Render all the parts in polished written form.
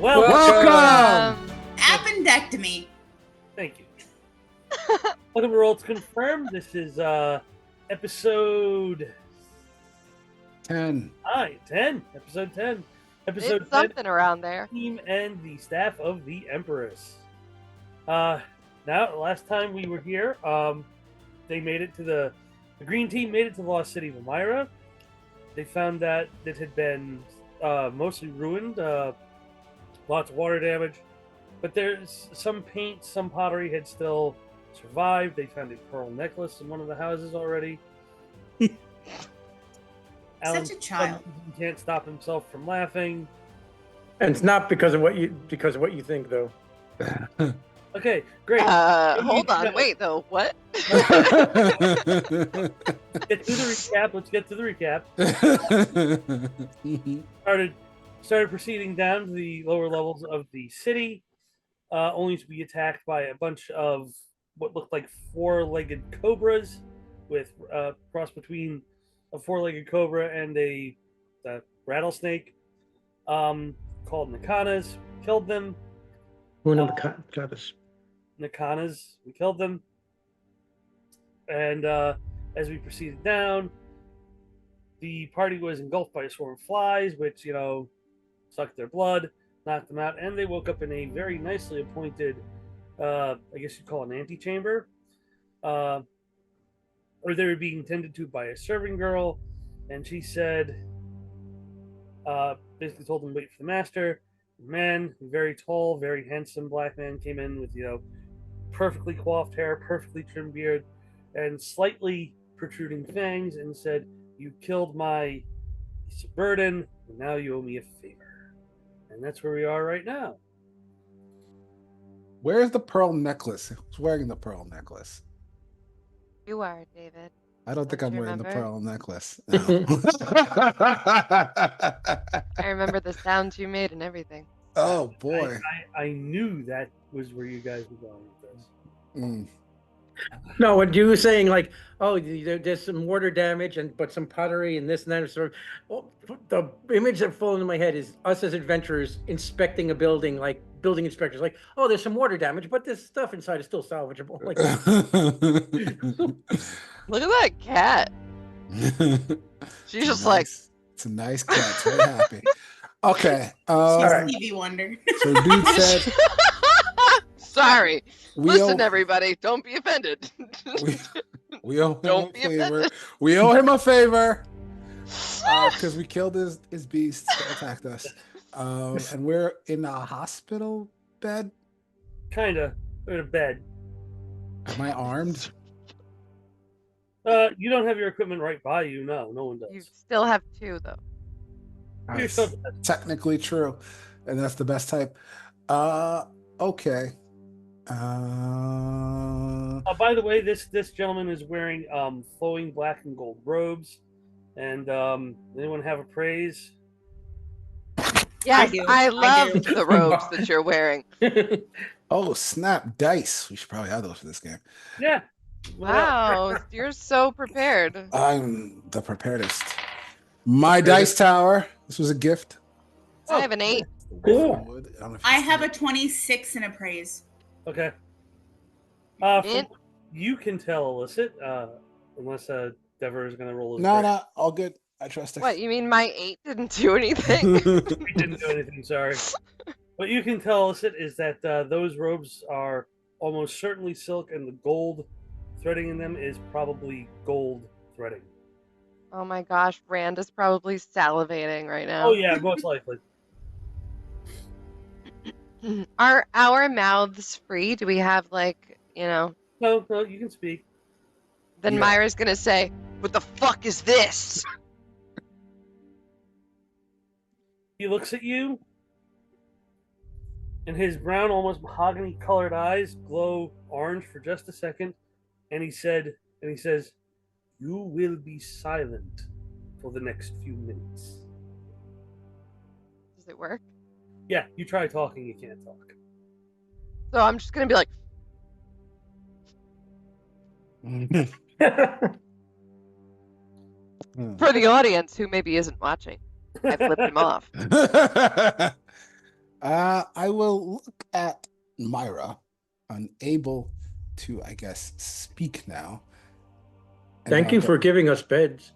Welcome! Appendectomy. Thank you. Welcome to Rolls Confirmed. This is episode 10. Episode 10. Episode It's 10. something around there. Team and the staff of the Empress. Now, last time we were here, they made it to the green team made it to the lost city of Amira. They found that it had been mostly ruined, lots of water damage, but there's some paint, some pottery had still survived. They found a pearl necklace in one of the houses already. Such a child. He can't stop himself from laughing. And it's not because of what you think, though. Okay, great. Hold on, wait though. What? Get to the recap. Let's get to the recap. Started proceeding down to the lower levels of the city, only to be attacked by a bunch of what looked like four-legged cobras, with cross between a four-legged cobra and a rattlesnake, called Nakanas. Killed them. Nakanas. We killed them. And as we proceeded down, the party was engulfed by a swarm of flies, which, sucked their blood, knocked them out, and they woke up in a very nicely appointed, I guess you'd call it an antechamber, where they were being tended to by a serving girl, and she said, basically told them to wait for the master. The man, a very tall, very handsome black man, came in with, perfectly coiffed hair, perfectly trimmed beard, and slightly protruding fangs, and said, "You killed my burden, and now you owe me a favor." And that's where we are right now. Where's the pearl necklace? Who's wearing the pearl necklace? You are, David. I don't think Don't I'm you wearing the remember? pearl necklace. I remember the sounds you made and everything. Oh, boy. I knew that was where you guys were going with this. Mm. No, what you were saying, like, oh, there's some water damage but some pottery and this and that. And sort of, the image that falls into my head is us as adventurers inspecting a building, like building inspectors, like, oh, there's some water damage, but this stuff inside is still salvageable. Like, Look at that cat. She's just like, It's a nice cat. It's very happy. Okay. She's right. Stevie Wonder. So dude said sorry. we Listen, owe, everybody, don't be offended. we owe him Don't a be favor. offended. We owe him a favor because we killed his beasts that attacked us. And we're in a hospital bed. Kinda. We're in a bed. Am I armed? You don't have your equipment right by you. No one does. You still have two, though. You're That's so- technically true, and that's the best type. Okay. By the way, this gentleman is wearing flowing black and gold robes. And anyone have a praise? Yes, do. I I love do. the robes that you're wearing. Oh, snap dice. We should probably have those for this game. Yeah. Wow, you're so prepared. I'm the preparedest. My dice tower. This was a gift. I have an 8. Cool. I have a 26 and a praise. Okay. From It- what you can tell, Illicit, unless Dever is going to roll his No, break. no, all good. I trust it. What, you mean my 8 didn't do anything? We didn't do anything, sorry. What you can tell, Illicit, is that those robes are almost certainly silk, and the gold threading in them is probably gold threading. Oh my gosh, Rand is probably salivating right now. Oh, yeah, most likely. Are our mouths free? Do we have, like, No, you can speak. then Yeah. Myra's gonna say, "What the fuck is this?" He looks at you, and his brown, almost mahogany-colored eyes glow orange for just a second, and he says, "You will be silent for the next few minutes." Does it work? Yeah, you try talking, you can't talk. So I'm just gonna be like, for the audience who maybe isn't watching, I flipped him off. I will look at Myra, unable to, I guess, speak now. And Thank I'll you go, for giving us beds.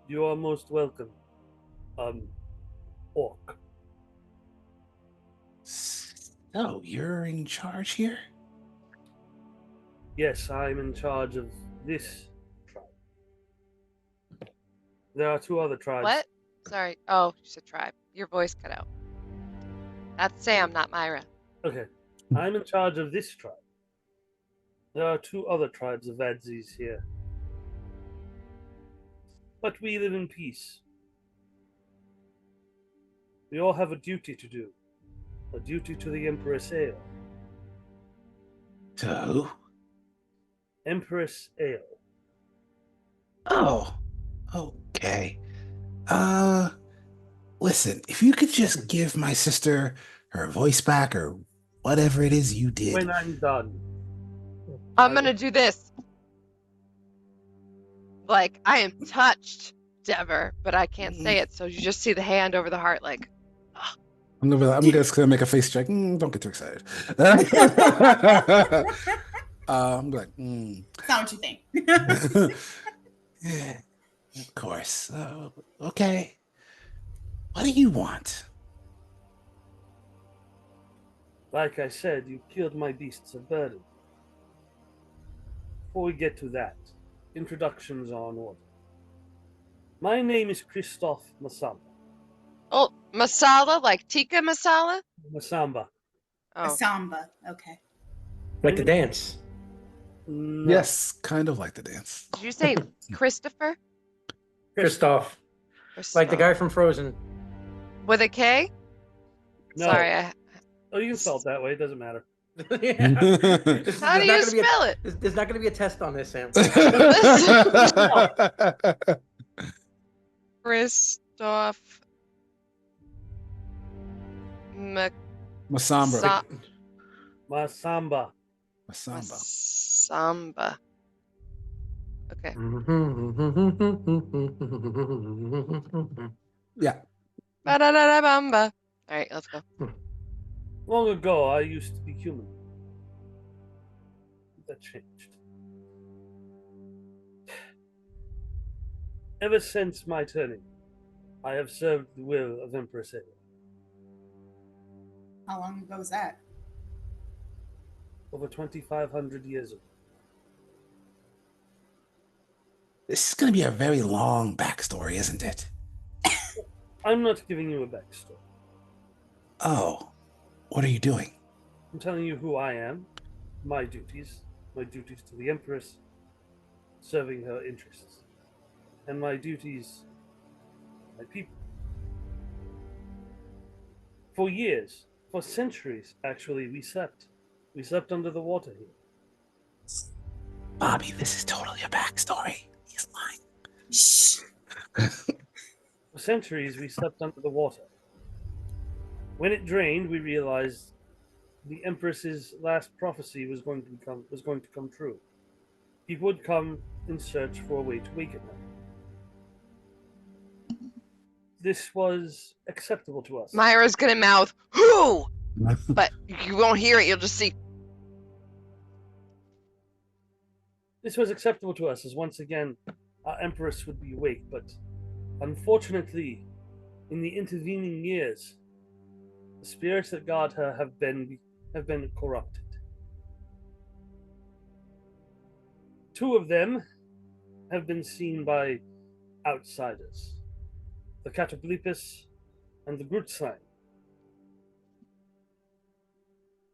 You are most welcome, orc. So, you're in charge here? Yes, I'm in charge of this tribe. There are 2 other tribes. What? Sorry. Oh, you said tribe. Your voice cut out. That's Sam, not Myra. Okay, I'm in charge of this tribe. There are 2 other tribes of Adzis here. But we live in peace. We all have a duty to do. A duty to the Empress Ale. To who? Empress Ale. Oh, okay. Listen, if you could just give my sister her voice back or whatever it is you did. When I'm done. I'm gonna do this. Like, I am touched, Dever, but I can't say it, so you just see the hand over the heart, like, I'm just gonna make a face check. Don't get too excited. I'm like, It's not what you think. yeah, of course. Okay. What do you want? Like I said, you killed my beasts of burden. Before we get to that, introductions are in order. My name is Christoph Masamba. oh, masala, like tikka masala? Masamba. A Oh, samba. Okay. Like the dance. No. Yes, kind of like the dance. did you say Christopher? Christoph. Like the guy from Frozen. With a K? No. Sorry, Oh, you can spell it that way. It doesn't matter. Yeah. how do you spell it? There's not going to be a test on this, Sam. Christoph Masamba. Masamba. Masamba. Samba. Okay. Yeah. Ba-da-da-da-bamba. All right, let's go. Long ago, I used to be human. That changed. Ever since my turning, I have served the will of Empress Ale. How long ago was that? Over 2,500 years ago. This is going to be a very long backstory, isn't it? I'm not giving you a backstory. Oh, what are you doing? I'm telling you who I am, my duties to the Empress, serving her interests, and my duties, my people. For years, for centuries, actually, we slept. We slept under the water here. Bobby, this is totally a backstory. He's lying. Shh. For centuries, we slept under the water. When it drained, we realized the Empress's last prophecy was going to come true. People would come in search for a way to waken her. This was acceptable to us. Myra's gonna mouth, who? But you won't hear it, you'll just see. This was acceptable to us, as once again our Empress would be awake, but unfortunately, in the intervening years, the spirits that guard her have been corrupted. 2 of them have been seen by outsiders, the Catoblepus and the Grutzlein.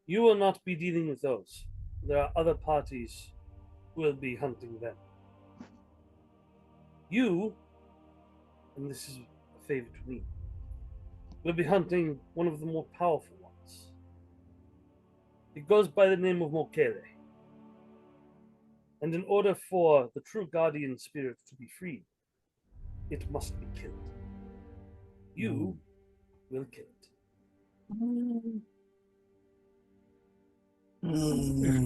You will not be dealing with those. There are other parties who will be hunting them. You, and this is a favor to me, will be hunting one of the more powerful ones. It goes by the name of Mokele. And in order for the true guardian spirit to be freed, it must be killed. You will kill it.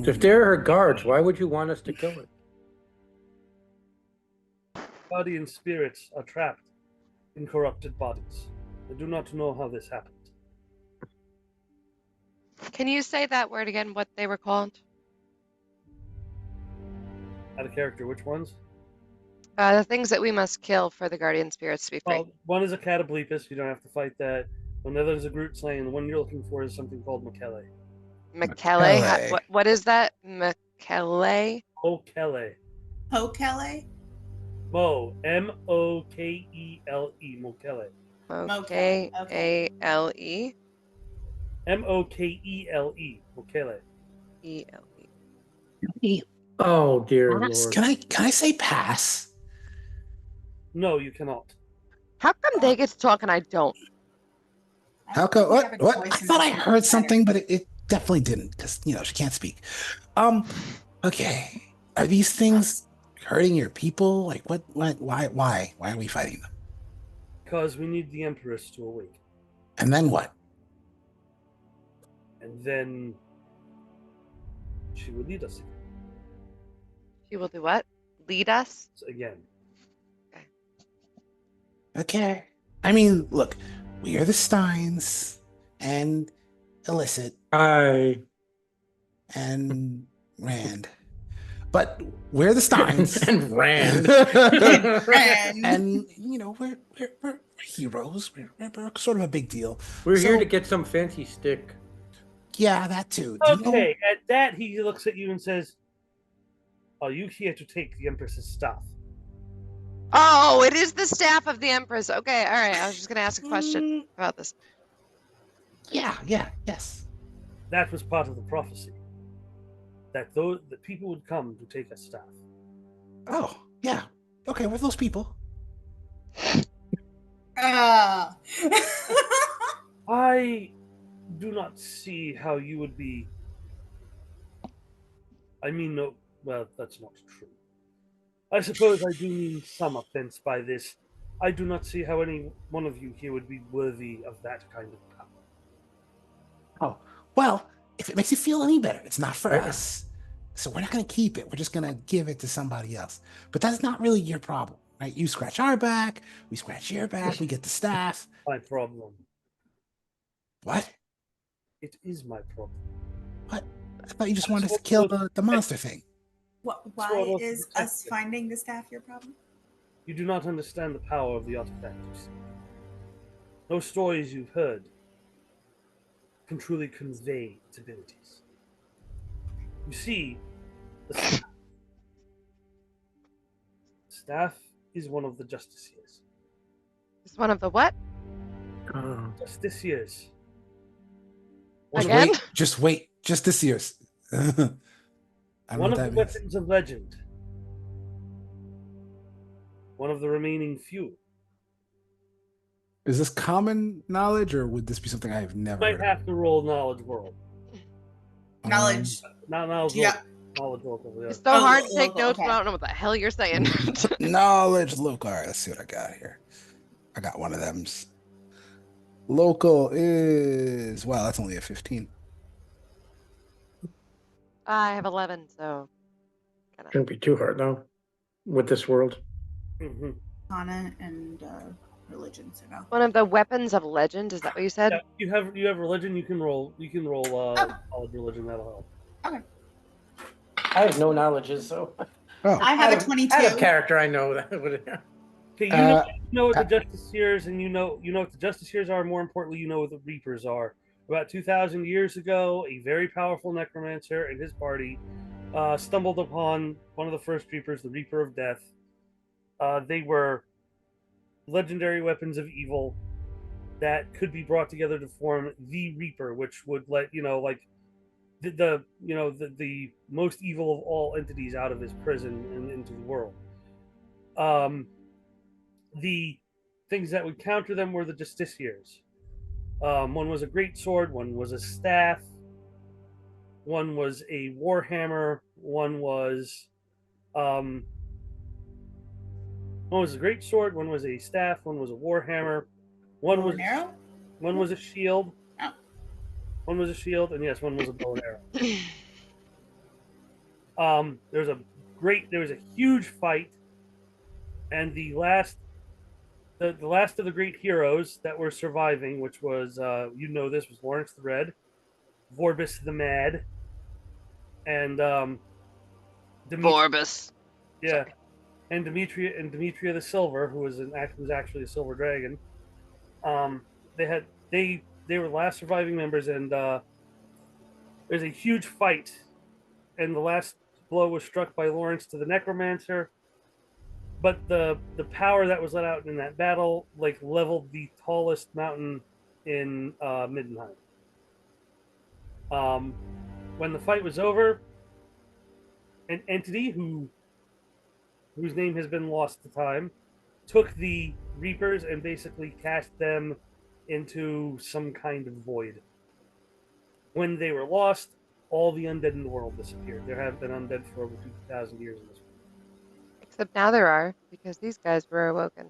If they're her guards, why would you want us to kill it? Guardian spirits are trapped in corrupted bodies. They do not know how this happened. Can you say that word again? What they were called? Out of character, which ones? The things that we must kill for the guardian spirits to be free. Well, one is a Catoblepus. You don't have to fight that. Another is a Groot Slain. And the one you're looking for is something called Mekele. Mekele. Mekele. What is that? Mekele. Mokele. Hokele? Mo. Mokele. Mokele. Okay, okay. Mokale. Mokele. Mokele. E-L-E. Oh dear Pass? Lord. Can I say pass? No, you cannot. How come they get to talk and I don't? I How don't come? think we have a What? choice I in thought I this heard matter. something, but it definitely didn't because she can't speak. Okay. Are these things hurting your people? Like what? Why are we fighting them? Because we need the Empress to awake. And then what? And then she will lead us She will do what? Lead us? again. Okay. I mean, look, we are the Steins and Illicit I and Rand. But we're the Steins. and Rand. And we're heroes. We're sort of a big deal. We're here So- to get some fancy stick. Yeah, that too. Do you know- Okay, at that he looks at you and says, "Are you here to take the Empress's stuff?" Oh, it is the staff of the Empress. Okay, all right. I was just going to ask a question Mm, about this. yes. That was part of the prophecy. That the people would come to take us stuff. Oh, yeah. Okay, we're those people. Ah. I do not see how you would be. I mean, no. Well, that's not true. I suppose I do mean some offense by this. I do not see how any one of you here would be worthy of that kind of power. Oh, well, if it makes you feel any better, it's not for Right. us. So we're not going to keep it. We're just going to give it to somebody else. But that's not really your problem, right? You scratch our back, we scratch your back, we get the staff. My problem. What? It is my problem. What? I thought you just wanted us to kill the monster thing. Why is us finding the staff your problem? You do not understand the power of the artifact. You see. No stories you've heard can truly convey its abilities. You see, the staff is one of the justiciars. It's one of the what? Oh. Justiciars. Again? Just wait. Just this year's. I don't know One what of that the means. weapons of legend. One of the remaining few. Is this common knowledge, or would this be something I have never Might heard have to roll knowledge world. of? Knowledge. Not knowledge Yeah. world. Knowledge world. Yeah. It's so Oh, hard to oh, take oh, notes, okay. but I don't know what the hell you're saying. Knowledge local. All right, let's see what I got here. I got one of them. Local is that's only a 15. I have 11, so. Shouldn't be too hard though. With this world. Mm-hmm. Kana and religion, so no. One of the weapons of legend, is that what you said? Yeah, you have religion. You can roll. Knowledge religion. That'll help. I have no knowledges, so Oh, I have a out 22. of character. I know that. would. Okay, you know what the Justiciars, and you know what the Justiciars are. More importantly, you know what the Reapers are. About 2,000 years ago, a very powerful necromancer and his party stumbled upon one of the first Reapers, the Reaper of Death. They were legendary weapons of evil that could be brought together to form the Reaper, which would let the most evil of all entities out of his prison and into the world. The things that would counter them were the Justiciars. One was a great sword, one was a staff, one was a warhammer, one was a great sword, one was a staff, one was a warhammer, one Bow was and arrow? one was a shield, Oh. one was a shield, and yes, one was a bow and arrow. There was a huge fight, and the last of the great heroes that were surviving, which was this was Lawrence the Red. Vorbis the Mad, and Vorbis. yeah, Sorry. and Demetria the Silver, who was actually a silver dragon. They were the last surviving members, and there's a huge fight, and the last blow was struck by Lawrence to the Necromancer. But the power that was let out in that battle like leveled the tallest mountain in Middenheim. When the fight was over, an entity whose name has been lost to time took the Reapers and basically cast them into some kind of void. When they were lost, all the undead in the world disappeared. There have been undead for over 2,000 years in this world. Except now there are, because these guys were awoken.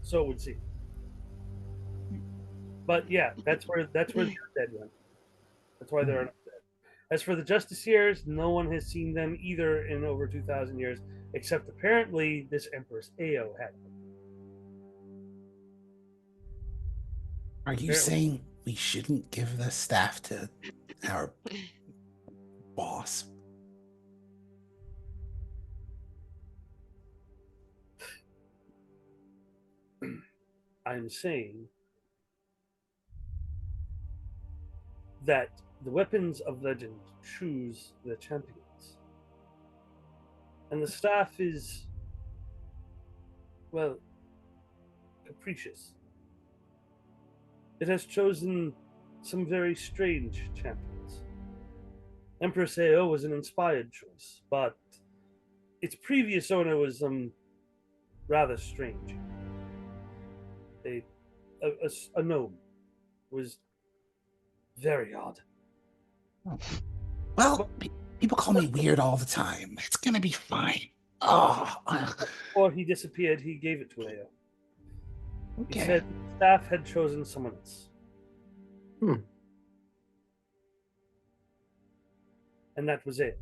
So it would seem. But yeah, that's where the undead went. That's why they're undead. As for the Justiciars, no one has seen them either in over 2,000 years, except apparently this Empress Ao had them. Are you saying we shouldn't give the staff to our boss? I'm saying that the weapons of legend choose their champions. And the staff is, well, capricious. It has chosen some very strange champions. Empress Ao was an inspired choice, but its previous owner was rather strange. A gnome was very odd. Well, people call me weird all the time. It's gonna be fine. Oh, Before he disappeared, he gave it to Ao. okay. He said the staff had chosen someone else. And that was it.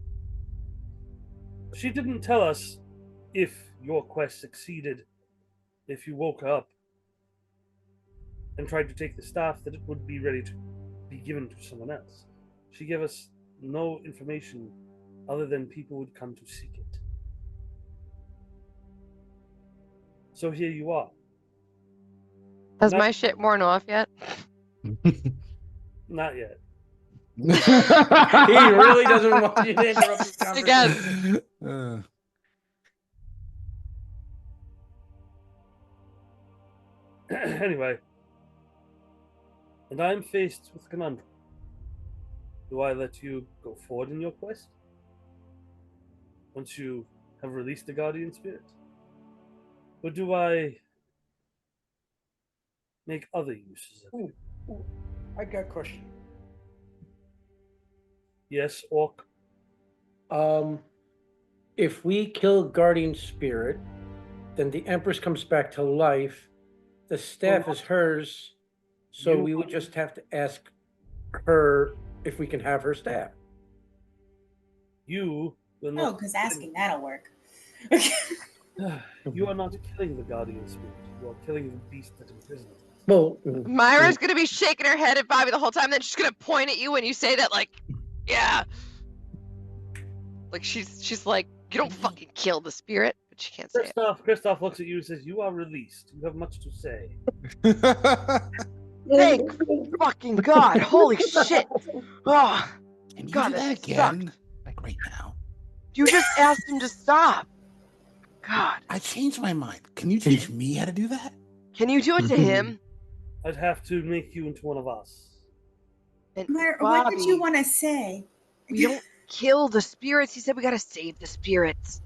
She didn't tell us if your quest succeeded, if you woke up and tried to take the staff, that it would be ready to be given to someone else. She gave us no information other than people would come to seek it. So here you are. Has my shit worn off yet? Not yet. He really doesn't want you to interrupt his Again. conversation. Anyway, and I'm faced with a conundrum. Do I let you go forward in your quest once you have released the guardian spirit? Or do I make other uses of it? I got a question. Yes, Orc. If we kill Guardian Spirit, then the Empress comes back to life. The staff is hers, so we would just have to ask her if we can have her staff. You will not. Oh, because asking that'll work. You are not killing the guardian spirit. You are killing the beast that imprisons it. Well, Myra's gonna be shaking her head at Bobby the whole time, then she's gonna point at you when you say that, like, yeah. Like she's like, you don't fucking kill the spirit, but she can't say it. Christoph looks at you and says, "You are released. You have much to say." Thank fucking God! Holy shit! Oh, Can you God, do that that again? Like right now? you just asked him to stop. God, I changed my mind. Can you teach me how to do that? can you do it to him? I'd have to make you into one of us. And Myra, Bobby, what did you want to say? we don't kill the spirits. He said we gotta save the spirits.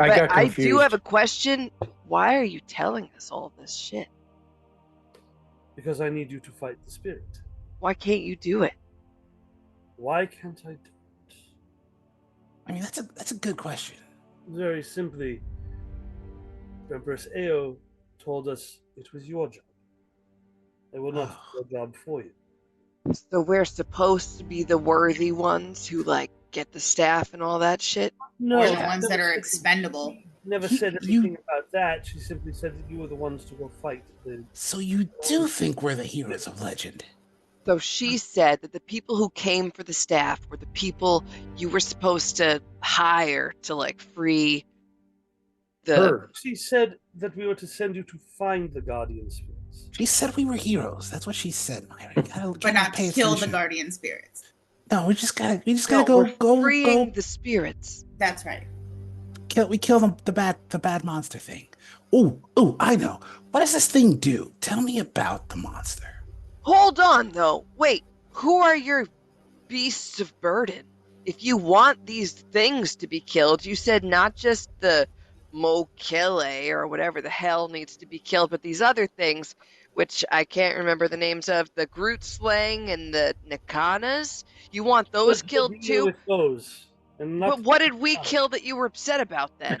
I But got I confused. do have a question. Why are you telling us all this shit? Because I need you to fight the spirit. Why can't you do it? Why can't I do it? I mean, that's a good question. Very simply, Empress Ao told us it was your job. I will not do your job for you. So we're supposed to be the worthy ones who like get the staff and all that shit? No, Or the ones that are expendable. Never said anything about that. She simply said that you were the ones to go fight. So you do think we're the heroes of legend? So she said that the people who came for the staff were the people you were supposed to hire to like free the. Her. She said that we were to send you to find the guardian spirits. She said we were heroes. That's what she said, Myra. You gotta But not pay to kill the attention. guardian spirits. No, we just gotta No, go we're freeing the spirits. That's right. kill the bad monster thing. Oh, I know. What does this thing do? Tell me about the monster. Hold on, though. Wait, who are your beasts of burden? If you want these things to be killed, you said not just the Kiemle or whatever the hell needs to be killed, but these other things, which I can't remember the names of, the Groot Slang and the Nakanas. You want those Let's killed deal too? with those, and not But what did we kill that you were upset about then?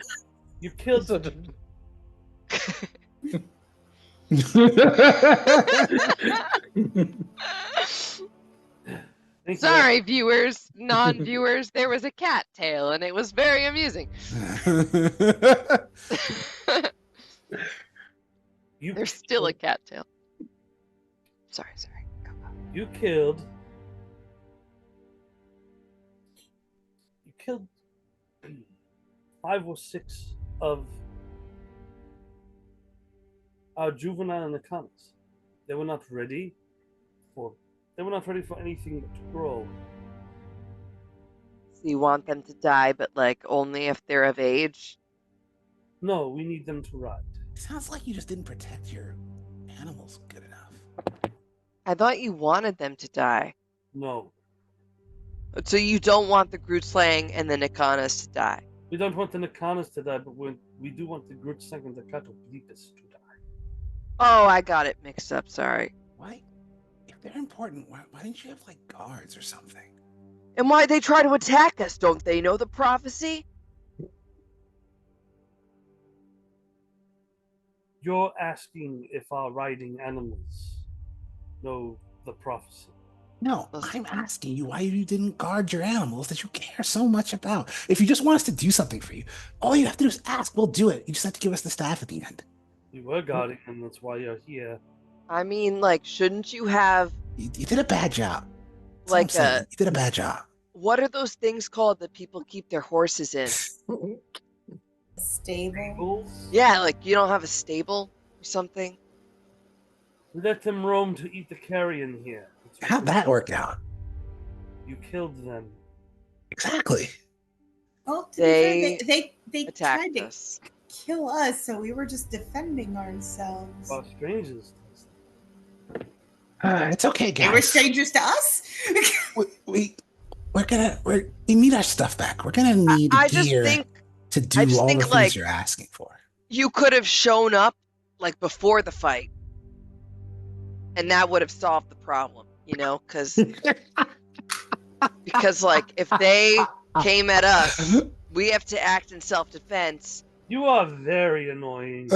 you killed. Thank you. Sorry, viewers, non-viewers, there was a cat tail and it was very amusing. There's still a cat tail. Sorry. Go. You killed 5 or 6 of our juvenile Nakanas. They were not ready for anything but to grow. So you want them to die, but like only if they're of age? No, we need them to ride. Sounds like you just didn't protect your animals good enough. I thought you wanted them to die. No. So you don't want the Groot Slang and the Nakanas to die? We don't want the Nakanas to die, but we do want the Groot Slang and the Katoblikas to die. Oh, I got it mixed up, sorry. Why? If they're important, why didn't you have like guards or something? And why'd they try to attack us? Don't they know the prophecy? You're asking if our riding animals know the prophecy. No, I'm asking you why you didn't guard your animals that you care so much about. If you just want us to do something for you, all you have to do is ask. We'll do it. You just have to give us the staff at the end. You were guarding them, that's why you're here. I mean, like, shouldn't you have... You did a bad job. That's all Like I'm saying. You did a bad job. What are those things called that people keep their horses in? Stable. Bulls, Yeah, like you don't have a stable or something? let them roam to eat the carrion here. That's what How'd that work out? You killed them. Exactly. Well, to They be fair, they tried Attacked to us. kill us, so we were just defending ourselves. Our strangers. It's okay, guys. They were strangers to us. We need our stuff back. We're gonna need I just gear think to do I just all the think, things like- you're asking for. you could have shown up like before the fight. And that would have solved the problem, you know? Because like if they came at us, we have to act in self-defense. You are very annoying.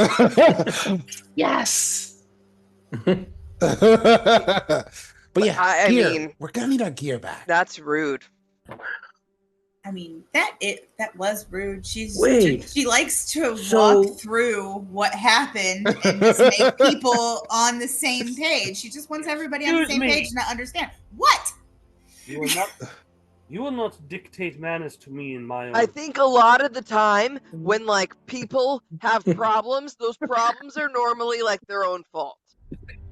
Yes. But yeah, I gear. mean- We're gonna need our gear back. That's rude. I mean, that was rude. Wait. She likes to So- walk through what happened and just make people on the same page. She just wants everybody on the Excuse same me. page to understand. What? You will not dictate manners to me in my own. I think a lot of the time when like people have problems, those problems are normally like their own fault.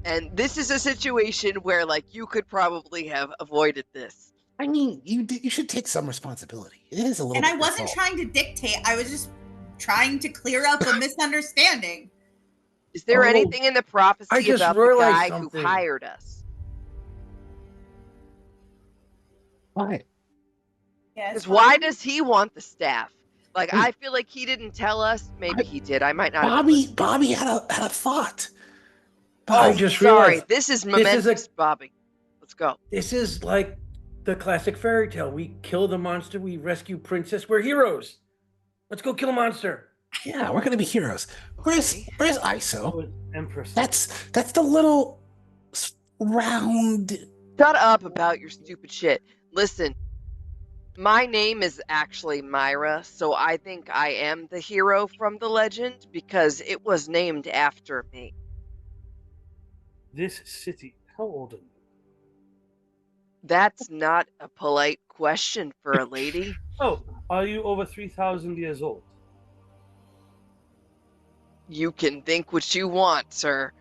And this is a situation where like you could probably have avoided this. I mean, you should take some responsibility. It is a little. And bit I your wasn't fault. trying to dictate. I was just trying to clear up a misunderstanding. Is there Oh, anything in the I prophecy just about the realized guy something. who hired us? Why? Yes. Because why does he want the staff? Like I feel like he didn't tell us. Maybe he did. I might not. have Bobby had a thought. I Oh, just sorry. realized This is is a- momentous, Bobby. Let's go. this is like the classic fairy tale. We kill the monster, we rescue princess, we're heroes. Let's go kill a monster. Yeah, we're gonna be heroes. Where's ISO? Oh, Empress. That's the little round. Shut up about your stupid shit. Listen, my name is actually Myra, so I think I am the hero from the legend because it was named after me. This city. How old are you? That's not a polite question for a lady. Oh, are you over 3,000 years old? You can think what you want, sir.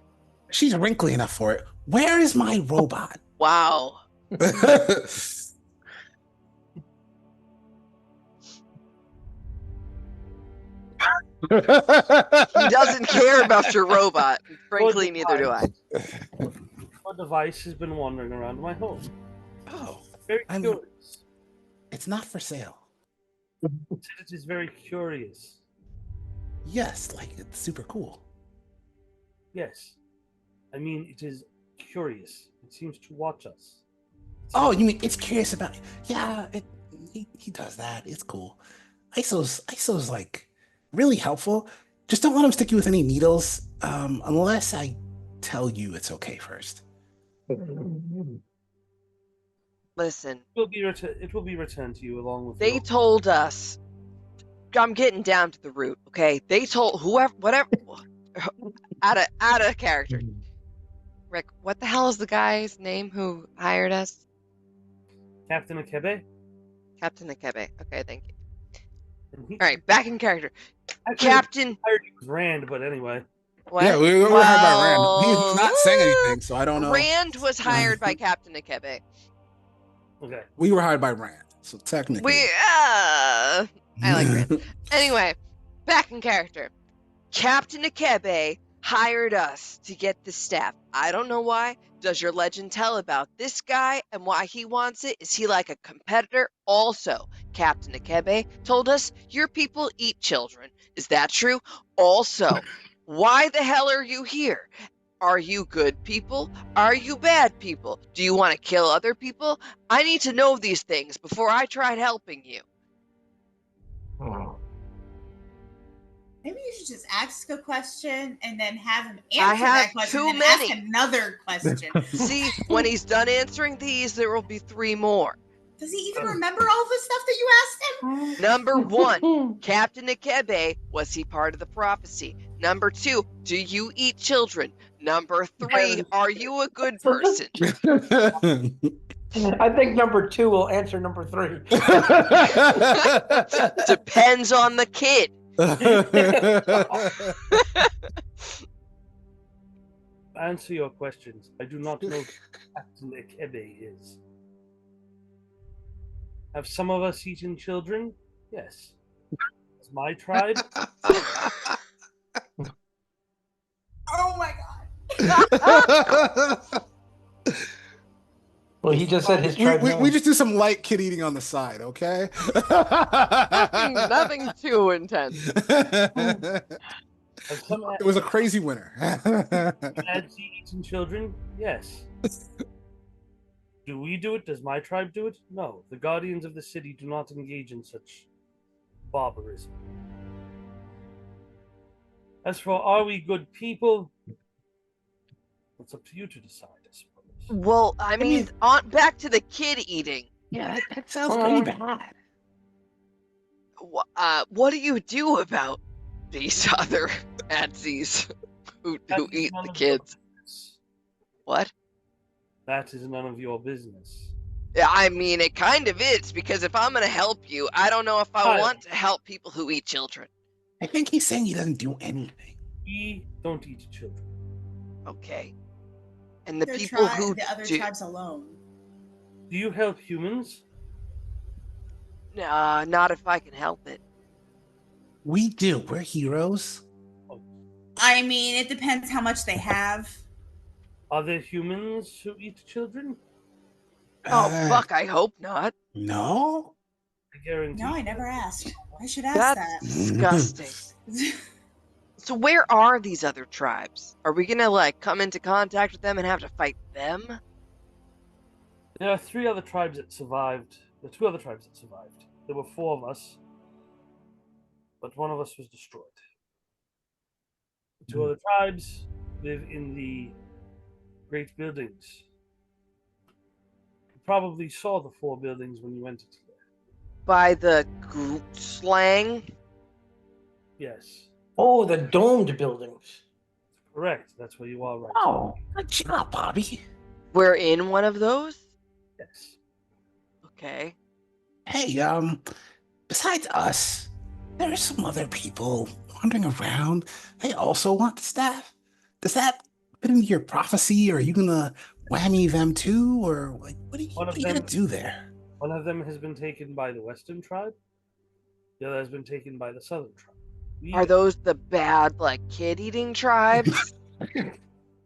She's wrinkly enough for it. Where is my robot? Wow. He doesn't care about your robot. Frankly, neither do I. Your device has been wandering around my home. Oh, Very curious. it's not for sale. It is very curious. Yes, like it's super cool. Yes. I mean, it is curious. It seems to watch us. Oh, you mean it's curious about? Yeah, he does that. It's cool. ISO's like really helpful. Just don't let him stick you with any needles, unless I tell you it's okay first. Listen, It will be returned to you along with. they told us. I'm getting down to the root, okay? They told whatever, out of character. Rick, what the hell is the guy's name who hired us? Captain Akebe. Captain Akebe. Okay, thank you. And he, All right, back in character. actually, Captain. hired you as Rand, but anyway. What? Yeah, we were hired by Rand. Well, He's not saying anything, so I don't know. Rand was hired by Captain Akebe. Okay. We were hired by Rand, so technically. I like Rand. Anyway, back in character. Captain Akebe hired us to get the staff. I don't know why. Does your legend tell about this guy and why he wants it? Is he like a competitor? Also, Captain Akebe told us your people eat children. Is that true? Also, why the hell are you here? Are you good people? Are you bad people? Do you want to kill other people? I need to know these things before I tried helping you. Maybe you should just ask a question and then have him I answer have that question too and then many. ask another question. See, when he's done answering these, there will be 3 more. Does he even remember all the stuff that you asked him? Number 1, Captain Akebe, was he part of the prophecy? Number 2, do you eat children? Number 3, are you a good person? I think number 2 will answer number 3. Depends on the kid. Answer your questions. I do not know who Captain Akebe is. Have some of us eaten children? Yes. Is my tribe? Oh my god. Well, he just said his tribe. we just do some light kid eating on the side, okay? Nothing too intense. It was a crazy winter. Had eaten children? Yes. Do we do it? Does my tribe do it? No. The guardians of the city do not engage in such barbarism. As for are we good people? It's up to you to decide, I suppose. Well, I mean, back to the kid eating. Yeah, that sounds pretty bad. What do you do about these other Adzies who eat the kids? What? That is none of your business. I mean, it kind of is, because if I'm going to help you, I don't know if I want to help people who eat children. I think he's saying he doesn't do anything. We don't eat children. Okay. And the Their people who the other do. tribes alone. Do you help humans? Not if I can help it. We do. We're heroes. I mean, it depends how much they have. Are there humans who eat children? Oh, fuck, I hope not. No? I guarantee. No, I never asked. I should ask That's that. disgusting. So where are these other tribes? Are we gonna, come into contact with them and have to fight them? There are 3 other tribes that survived. There are 2 other tribes that survived. There were 4 of us, but one of us was destroyed. The 2 other tribes live in the great buildings. You probably saw the 4 buildings when you went into there. By the slang? Yes, Oh, the domed buildings. correct. That's where you are right. Oh, good job, Bobby. We're in one of those? Yes. Okay. Hey, besides us, there are some other people wandering around. They also want the staff. Does that fit into your prophecy? Or are you gonna whammy them too? Or like, One what of are you gonna them, do there? one of them has been taken by the Western tribe. The other has been taken by the Southern tribe. Are those the bad, like, kid-eating tribes?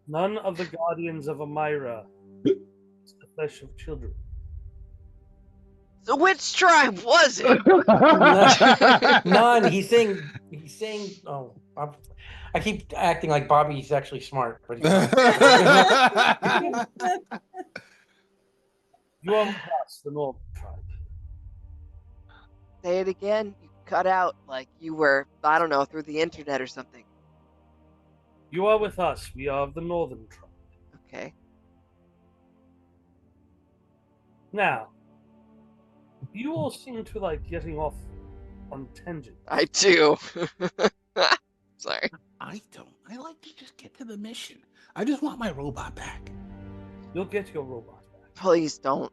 None of the guardians of Amira is the flesh of children. So which tribe was it? None. He's saying. Oh, I keep acting like Bobby's actually smart, but he's not. You are with us, the Northern tribe. Say it again. You cut out like you were, I don't know, through the internet or something. You are with us. We are of the Northern tribe. Okay. Now, you all seem to like getting off on tangents. I do. Sorry. I don't. I like to just get to the mission. I just want my robot back. You'll get your robot back. Please don't.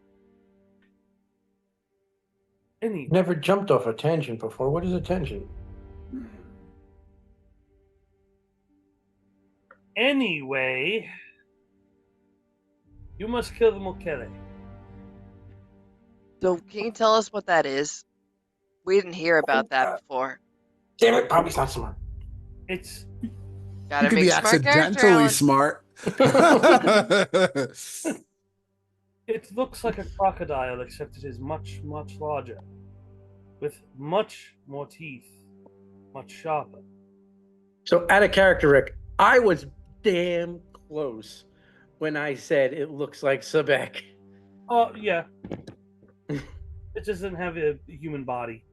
Anyway, Never jumped off a tangent before. What is a tangent? anyway, you must kill the Mokele. So can you tell us what that is? We didn't hear about that before. Damn it, Bobby's not smart. It's Gotta You could make be smart character, accidentally Alan. smart. it looks like a crocodile, except it is much, much larger, with much more teeth, much sharper. So out of character, Rick, I was damn close when I said it looks like Sebek. Oh yeah, it doesn't have a human body.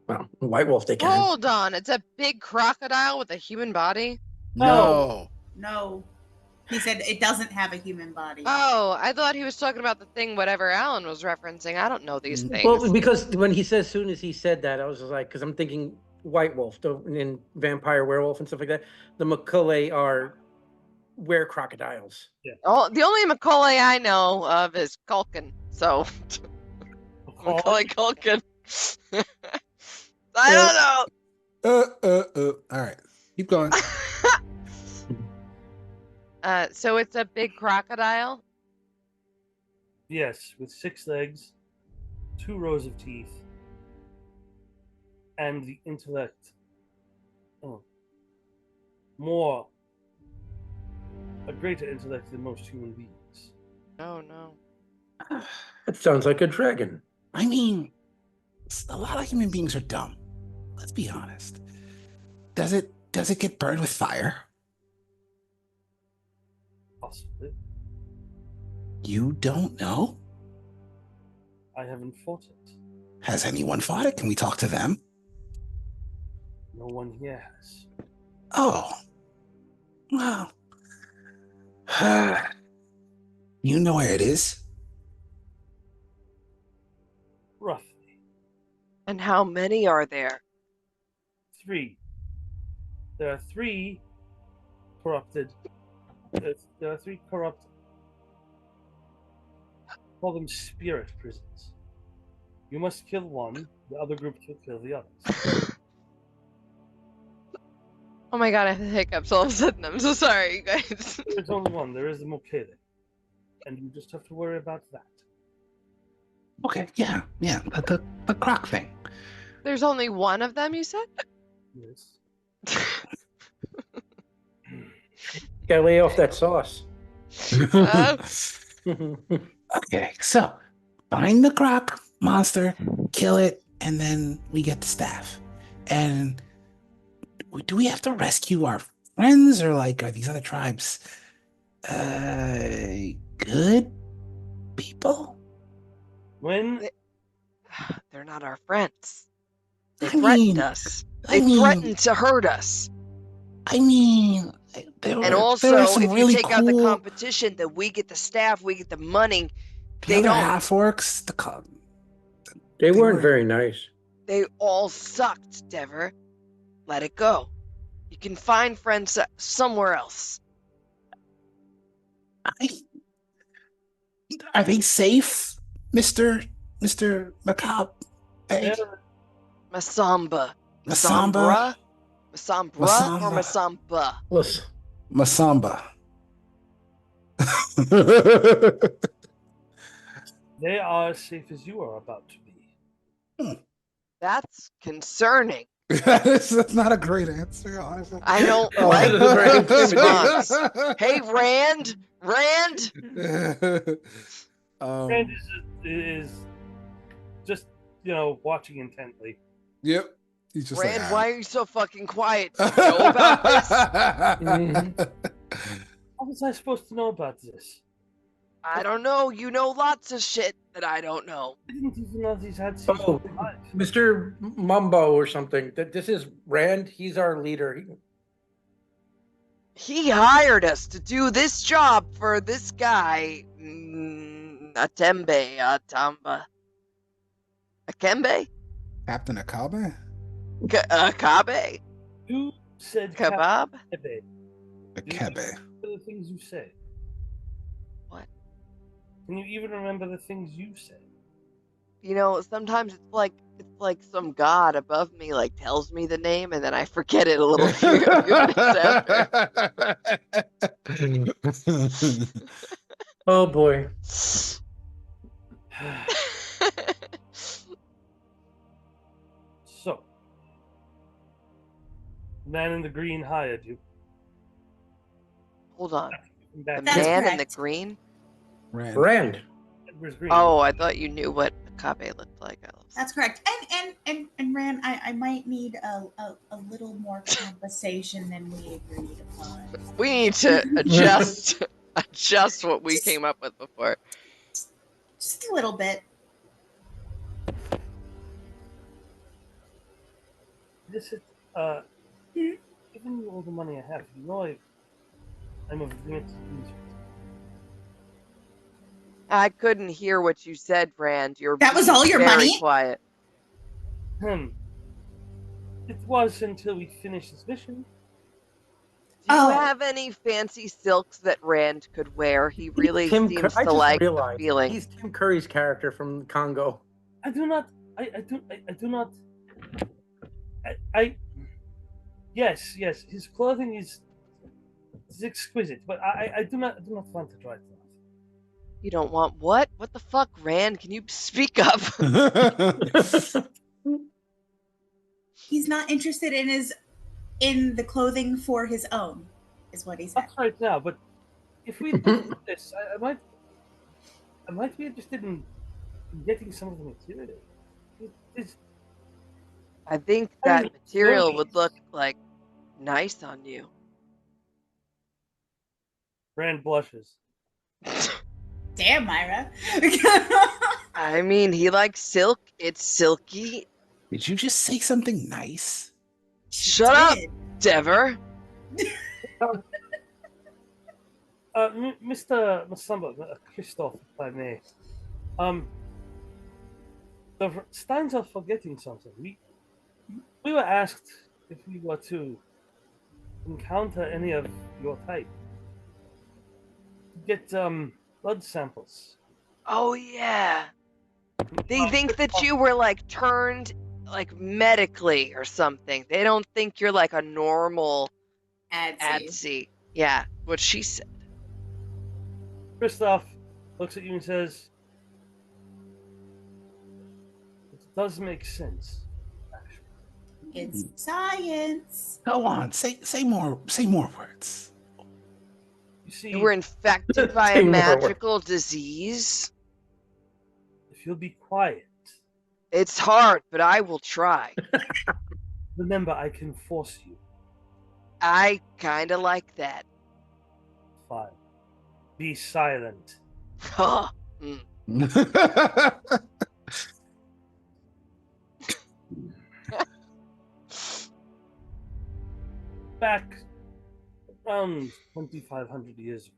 Well, White Wolf they can. Hold on, it's a big crocodile with a human body? No. No. He said it doesn't have a human body. Oh, I thought he was talking about the thing whatever Alan was referencing. I don't know these things. Well, because when he says, soon as he said that, I was just like, because I'm thinking White Wolf and vampire werewolf and stuff like that. The Makule are were-crocodiles. Oh, the only Macaulay I know of is Culkin. So Macaulay Culkin. I don't know. All right. Keep going. So it's a big crocodile. Yes, with 6 legs, 2 rows of teeth, and the intellect. A greater intellect than most human beings. Oh no. That sounds like a dragon. I mean, a lot of human beings are dumb. Let's be honest. Does it get burned with fire? Possibly. You don't know? I haven't fought it. Has anyone fought it? Can we talk to them? No one here has. Oh. Well. You know where it is? Roughly. And how many are there? 3. There are 3 corrupted. There are 3 corrupt. Call them spirit prisons. You must kill one. The other group will kill the others. Oh my god, I have the hiccups all of a sudden. I'm so sorry, you guys. There's only one. There is the Mokele. And you just have to worry about that. Okay, yeah. The croc thing. There's only one of them, you said? Yes. Gotta lay off that sauce. Okay, so find the croc monster, kill it, and then we get the staff. And do we have to rescue our friends, or like are these other tribes good people? When They're not our friends. They I threatened mean- us. I They mean- threatened to hurt us. I mean, And there also, were some if really you take out the cool- competition, then we get the staff, we get the money. the They other don't. half orcs, They weren't were- very nice. They all sucked, Dever. Let it go. You can find friends somewhere else. Are they safe, Mister Macabre? Hey, They're- Masamba. Masamba, Masambra or Masamba, Masamba? Listen, Masamba. They are as safe as you are about to be. That's concerning. That's not a great answer, honestly. I don't Oh, like that is very that response. Hey, Rand! Rand! Brand um, is just watching intently. yep. He's just Rand, like, why are you so fucking quiet? Do you know about this? How was I supposed to know about this? I don't know. You know lots of shit that I don't know. I didn't even know these had Oh, season 5. Mr. Mumbo or something. This is Rand. He's our leader. He hired us to do this job for this guy. Atamba. Akembe? Captain Akabe? Akabe? You said Kebab? Kebe. Akabe. The things you say. What? Can you even remember the things you said? You know, sometimes it's like some god above me like tells me the name and then I forget it a little few minutes after. Oh boy. So, the man in the green hired you. Hold on. Back That's Man in the correct. green? Rand. Edward's green. Oh, I thought you knew what Akabe looked like. That's correct. And Ran, I might need a little more conversation than we agreed upon. We need to adjust what we came up with before. Just a little bit. This is Hmm? giving you all the money I have. You know I'm a limited user. I couldn't hear what you said, Rand. You're That was being all your very money? quiet. It was until we finished this mission. Do you Oh. have any fancy silks that Rand could wear? He really Tim seems I to just like the realized feeling. he's Tim Curry's character from Congo. I do not. I yes, his clothing is exquisite, but I do not want to try it. You don't want what? What the fuck, Rand? Can you speak up? He's not interested in the clothing for his own, is what he said. Not right now, but if we do this, I might be interested in getting some of the material. It's I think Hey, that material Chloe. would look like nice on you. Rand blushes. Damn, Myra. I mean, he likes silk. It's silky. Did you just say something nice? Shut up, Dever. Mr. Masamba, Christoph, if I may. The Steins are forgetting something. We were asked if we were to encounter any of your type, get blood samples. Oh yeah. They think that you were like turned like medically or something. They don't think you're like a normal Adsy. Yeah, what she said. Christoph looks at you and says, "It does make sense, actually." It's science. Go on, say more words. You see, You were infected by a Say more. magical disease? if you'll be quiet, It's hard, but I will try. remember I can force you. I kinda like that. Fine. Be silent. Huh. Mm. Back around 2,500 years ago,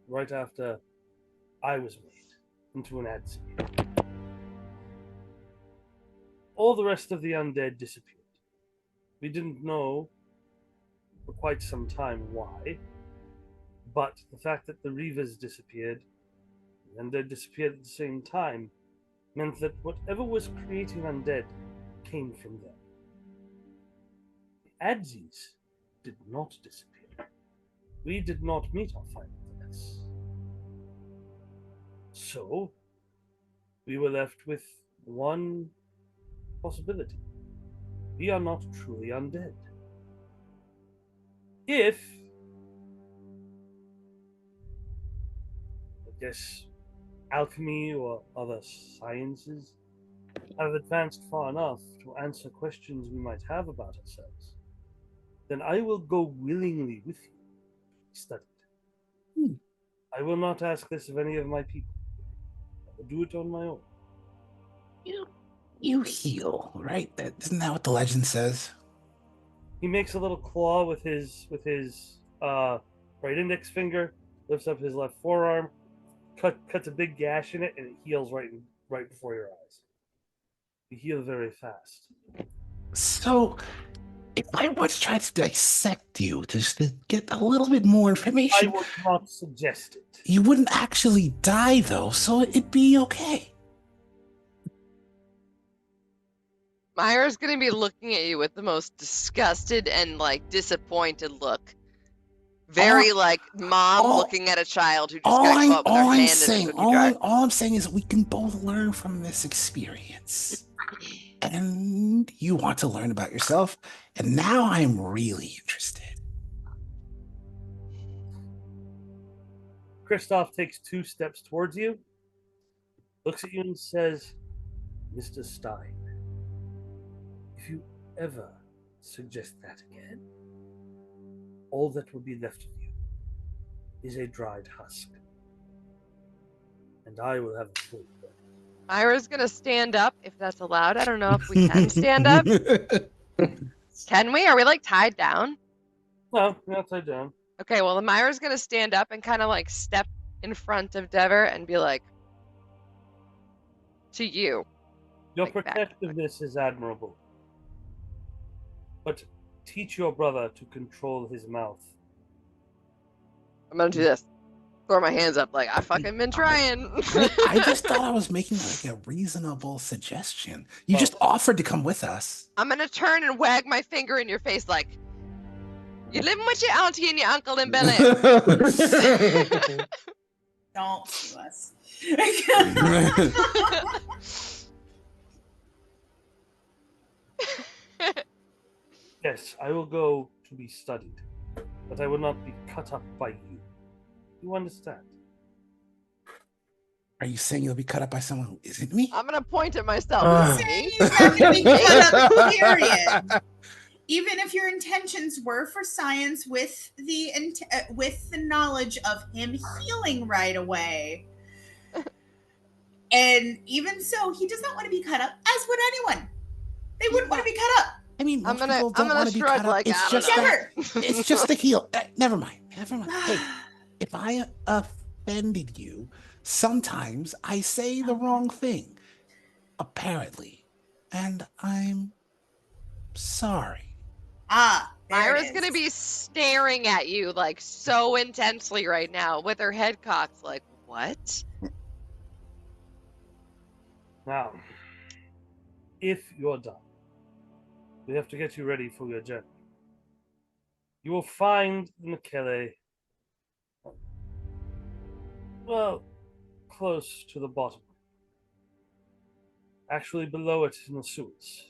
right after I was made into an Adsy, all the rest of the undead disappeared. We didn't know for quite some time why, but the fact that the Reavers disappeared and undead disappeared at the same time meant that whatever was creating undead came from them. The Adzis did not disappear. We did not meet our final deaths. So, we were left with one possibility. We are not truly undead. If, I guess, alchemy or other sciences have advanced far enough to answer questions we might have about ourselves, then I will go willingly with you to study it. I will not ask this of any of my people. I will do it on my own. You heal, right? Isn't that what the legend says? He makes a little claw with his right index finger, lifts up his left forearm, cuts a big gash in it, and it heals right before your eyes. You heal very fast. So, if I were to try to dissect you, just to get a little bit more I information, would not suggest it. you wouldn't actually die, though, so it'd be okay. Myra's gonna be looking at you with the most disgusted and like disappointed look. Very like mom looking at a child who just got caught with her hand in a cookie jar. All I'm saying is we can both learn from this experience. And you want to learn about yourself, and now I'm really interested. Kristoff takes 2 steps towards you, looks at you and says, Mr. Stein, if you ever suggest that again, all that will be left of you is a dried husk. And I will have a full bed. Myra's gonna stand up if that's allowed. I don't know if we can stand up. Can we? Are we like tied down? No, you're upside down. Okay, well, Myra's gonna stand up and kind of like step in front of Dever and be like, to you. Your Like back. protectiveness is admirable. But teach your brother to control his mouth. I'm gonna do this. Throw my hands up like, I fucking been trying. I just thought I was making like a reasonable suggestion. You just offered to come with us. I'm gonna turn and wag my finger in your face like, you living with your auntie and your uncle in Bel Air. Don't sue us. Yes, I will go to be studied, but I will not be cut up by you. You understand? Are you saying you'll be cut up by someone who isn't me? I'm gonna point at myself. Saying he's not going to be cut up, period. Even if your intentions were for science with the knowledge of him healing right away. And even so, he does not want to be cut up, as would anyone. They wouldn't want to be cut up. I mean, I'm most people don't gonna want to be shrug cut up. like, It's I just don't know. it's just the heal. Never mind. Hey, if I offended you, sometimes I say the wrong thing, apparently, and I'm sorry. There Myra's it is. gonna be staring at you like so intensely right now with her head cocked like, what? Now, if you're done, we have to get you ready for your journey. You will find the Michele, well, close to the bottom. Actually below it in the sewers.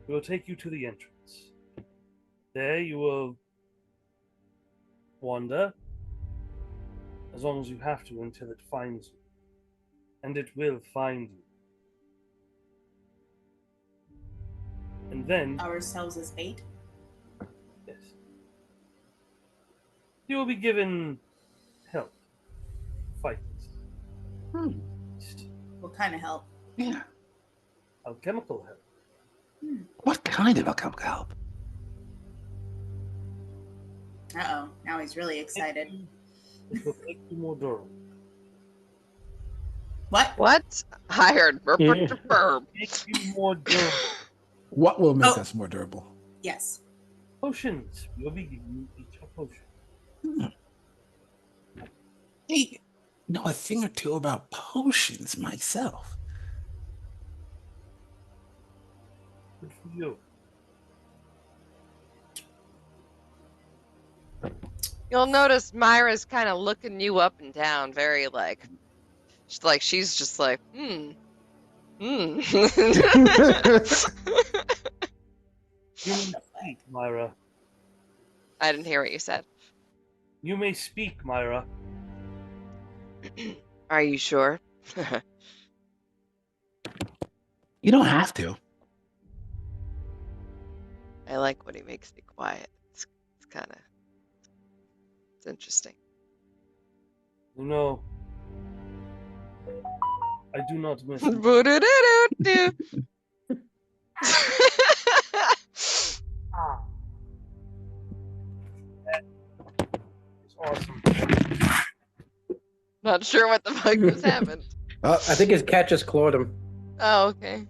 We will take you to the entrance. There you will wander as long as you have to until it finds you. And it will find you. And then, Ourselves as bait. yes, you will be given help. Fight. What kind of help? Yeah. Alchemical help. What kind of alchemical help? Uh-oh. Now he's really excited. It will make you more durable. What? I heard burp, Yeah. burp, burp. Make you more durable. What will make Oh. us more durable? Yes. Potions. We will be giving you each a potion. I know a thing or two about potions myself. Good for you. You'll notice Myra's kind of looking you up and down, very she's just like, hmm. You may speak, Myra. I didn't hear what you said. You may speak, Myra. Are you sure? You don't have to. I like when he makes me quiet. It's interesting. You know, I do not miss. Boo-doo-doo-doo-doo. It's awesome. Not sure what the fuck just happened. I think his cat just clawed him. Oh, okay.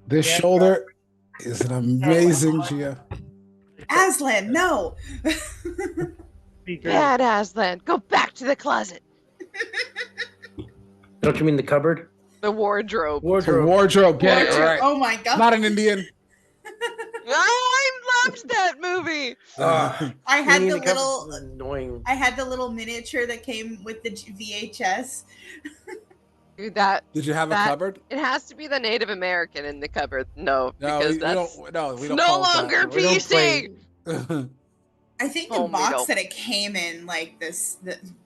This Yeah, shoulder is an amazing Gia. Aslan, no. Speaker. Bad Aslan, go back to the closet. Don't you mean the cupboard? The wardrobe. Wardrobe, get it right. Oh my god. Not an Indian. I loved that movie. I had You the mean cupboard? little Annoying. I had the little miniature that came with the VHS. Dude, Did you have a cupboard? it has to be the Native American in the cupboard. No, No, because we that's don't. No, we don't. no call it longer We don't play- PC. I think the Oh, box Miguel. that it came in,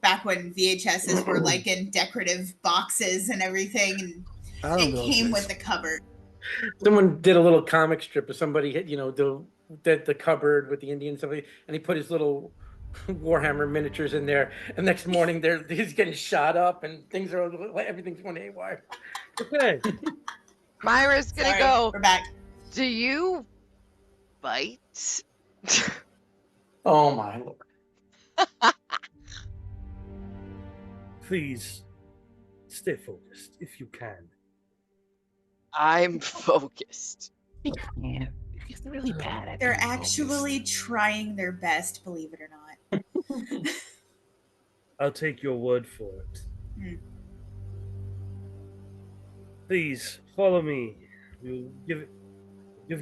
back when VHSs were like in decorative boxes and everything, I and don't it know. came with the cupboard. Someone did a little comic strip of somebody, the cupboard with the Indian stuff, and he put his little Warhammer miniatures in there. And next morning, he's getting shot up, and everything's going haywire. Okay. Myra's gonna Sorry, go. we're back. Do you bite? Oh my lord! Please stay focused if you can. I'm focused. Yeah, he's really bad at They're being actually trying their best, believe it or not. I'll take your word for it. Please follow me. We'll give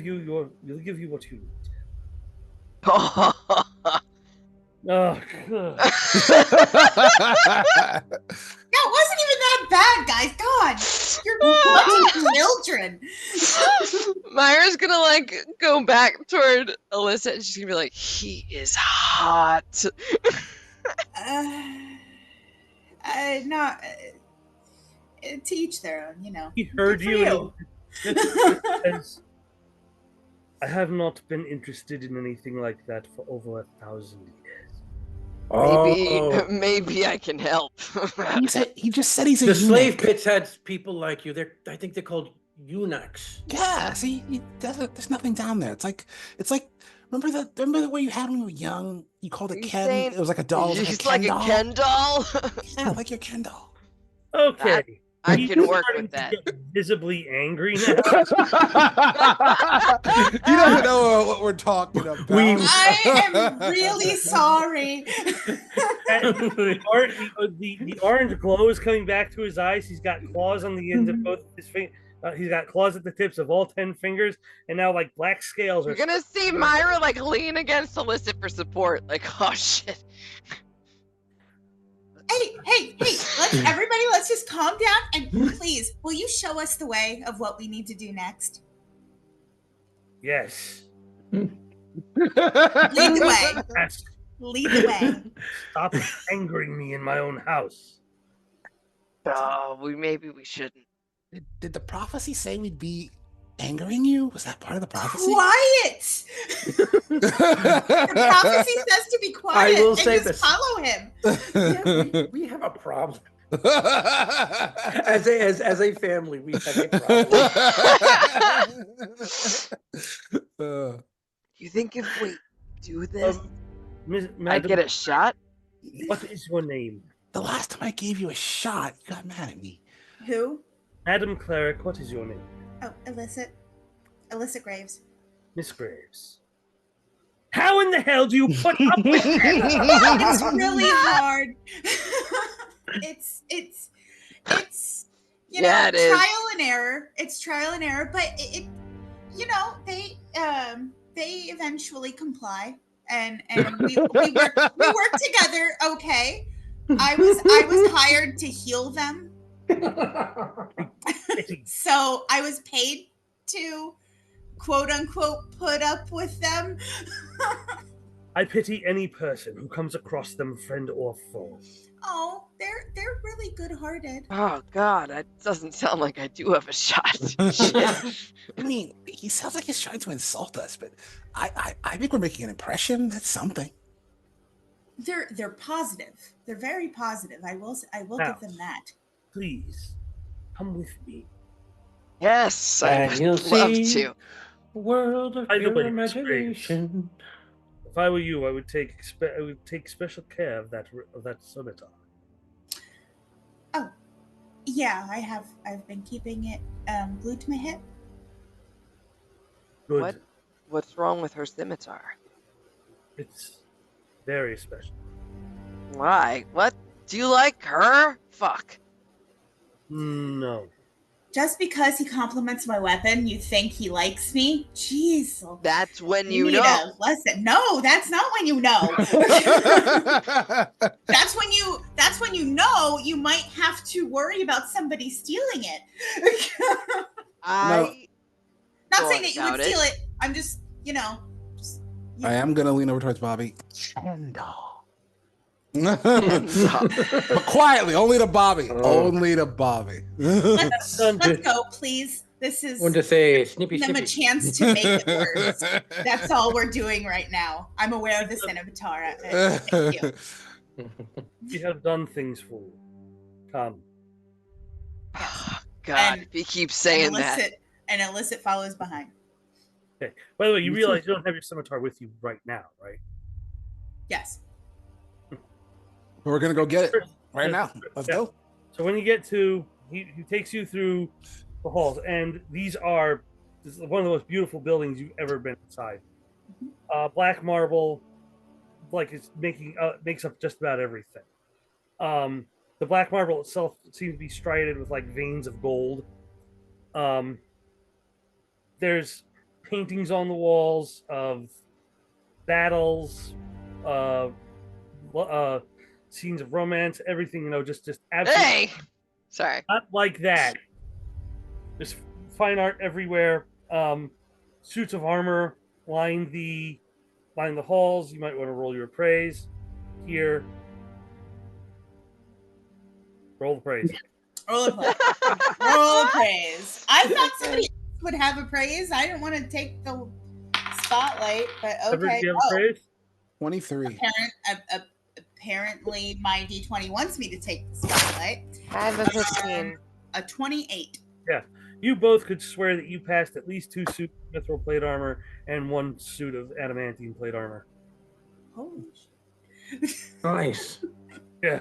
you what you need. Oh, God. That wasn't even that bad, guys. God, you're bunch of children. Myra's gonna go back toward Alyssa, and she's gonna be like, "He is hot." Not to each their own, you know. He heard Good for you. Says, I have not been interested in anything like that for over 1,000 years. Maybe I can help. He just said he's a The eunuch. slave pits had people like you. I think they're called eunuchs. Yeah, see, there's nothing down there. It's like remember the way you had when you were young? You called it You Ken. saying It was like a doll. It was He's like like a a Ken doll. Ken doll. Yeah, like your Ken doll. Okay. I He's can work starting with to that. get visibly angry now. You don't know what we're talking about. I am really sorry. The orange glow is coming back to his eyes. He's got claws on the ends of both his fingers. He's got claws at the tips of all 10 fingers, and now black scales are. You're gonna see Myra lean against Alyssa for support. Oh shit. Hey, let's just calm down and please, will you show us the way of what we need to do next? Yes. Lead the way. Yes. Lead the way. Stop angering me in my own house. Oh, maybe we shouldn't. Did the prophecy say we'd be angering you? Was that part of the prophecy? Quiet. The prophecy says to be quiet I will and say just this. follow him. We have a problem. As a family, we have a problem. You think if we do this, I Madam, get a shot? what is your name? The last time I gave you a shot, you got mad at me. Who? Madam Cleric, what is your name? Oh, Alyssa Graves. Miss Graves. How in the hell do you put up with it? It's really hard. it's Yeah, it is. trial and error. It's trial and error, but they eventually comply, and we work together. Okay, I was hired to heal them, so I was paid to quote unquote put up with them. I pity any person who comes across them, friend or foe. Oh, they're really good-hearted. Oh God, that doesn't sound like I do have a shot. Shit. I mean, he sounds like he's trying to insult us, but I think we're making an impression. That's something. They're positive. They're very positive. I will give them that. Please, come with me. Yes, I And would you'll love see to. world of By the pure way, Miss Graves, imagination. if I were you, I would take special care of that scimitar. Oh, yeah, I've been keeping it glued to my hip. Good. What's wrong with her scimitar? It's very special. Why? What? Do you like her? Fuck. No. Just because he compliments my weapon, you think he likes me? Jeez. That's when you need know. a lesson. No, that's not when you know. That's when you know you might have to worry about somebody stealing it. I Not saying that you would steal it. I'm just, I am gonna lean over towards Bobby. But quietly, only to Bobby. Only to Bobby. Let's go, please. This is Want to say snippy them snippy. a chance to make it worse. That's all we're doing right now. I'm aware of the scimitar. Thank you. We have done things for you. Come. Oh, God, if he keeps saying that. And Illicit follows behind. Okay. By the way, you realize you don't have your scimitar with you right now, right? Yes. We're gonna go get it right now. Let's go. So when you get to, he takes you through the halls, and this is one of the most beautiful buildings you've ever been inside. Black marble, like it's makes up just about everything. The black marble itself seems to be striated with like veins of gold. There's paintings on the walls of battles, scenes of romance, everything, just absolutely. Hey! Sorry. Not like that. There's fine art everywhere. Suits of armor line the halls. You might want to roll your praise here. Roll the praise. Roll the praise. I thought somebody else would have a praise. I didn't want to take the spotlight, but okay. Do you have a praise? 23. Apparently, my D20 wants me to take the spotlight. I have a 15. A 28. Yeah. You both could swear that you passed at least 2 suits of mithril plate armor and 1 suit of adamantine plate armor. Holy shit. Nice. Yeah.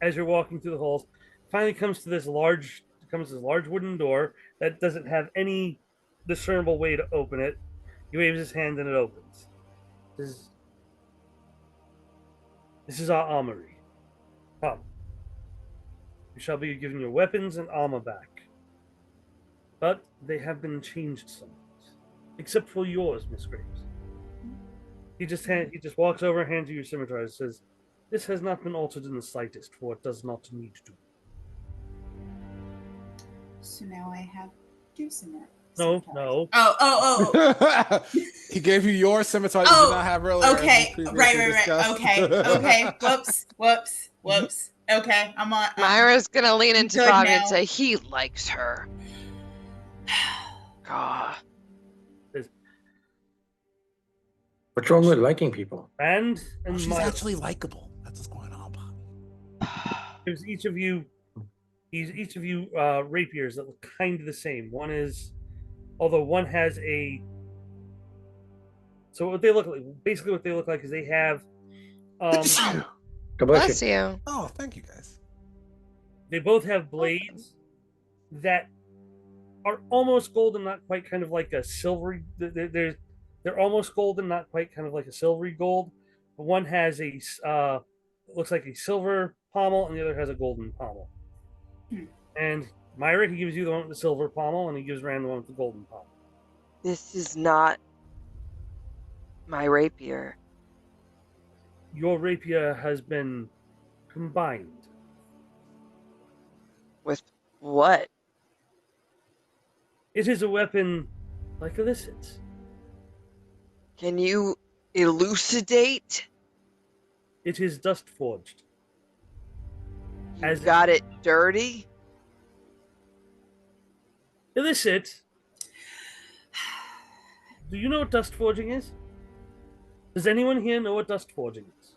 As you're walking through the halls, finally comes this large wooden door that doesn't have any discernible way to open it. He waves his hand and it opens. This is our armory. Come. You shall be given your weapons and armor back. But they have been changed somewhat. Except for yours, Miss Graves. He just walks over, hands you your scimitar, and says, "This has not been altered in the slightest, for it does not need to." So now I have 2 scimitars. No. Oh. He gave you your scimitar you did not have earlier. Okay. Right. Okay. Whoops. Okay. I'm on. Myra's going to lean into Bobby and say, he likes her. God. What's wrong with liking people? And she's actually likable. That's what's going on, Bobby. There's each of you rapiers that look kind of the same. One is, although one has a. So what they look like, basically what they look like is they have. God bless you. Oh, thank you guys. They both have blades that are almost golden, not quite, kind of like a silvery. They're almost golden, not quite, kind of like a silvery gold. But one has a looks like a silver pommel, and the other has a golden pommel. And Myra, he gives you the one with the silver pommel, and he gives Rand the one with the golden pommel. This is not my rapier. Your rapier has been combined. With what? It is a weapon like illicit. Can you elucidate? It is dust forged. You As- got it dirty? Illicit. Do you know what dust forging is? Does anyone here know what dust forging is?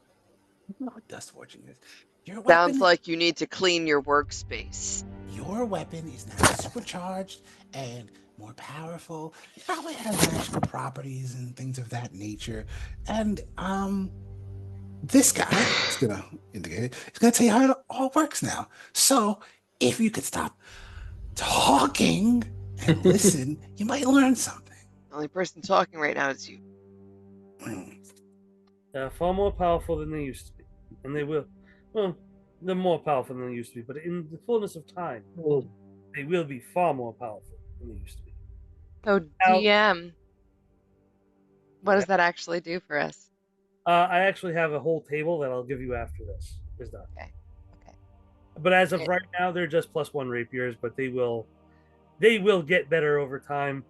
You know what dust forging is. Your Sounds weapon, like you need to clean your workspace. your weapon is now supercharged and more powerful. It probably has magical properties and things of that nature. And this guy is gonna indicate it. He's gonna tell you how it all works now. So if you could stop talking and listen, you might learn something. The only person talking right now is you. They're far more powerful than they used to be. And they will. Well, they're more powerful than they used to be, but in the fullness of time, they will be far more powerful than they used to be. So, DM, what does that actually do for us? I actually have a whole table that I'll give you after this is done. Okay. But as of Yeah. right now, they're just +1 rapiers, but they will get better over time.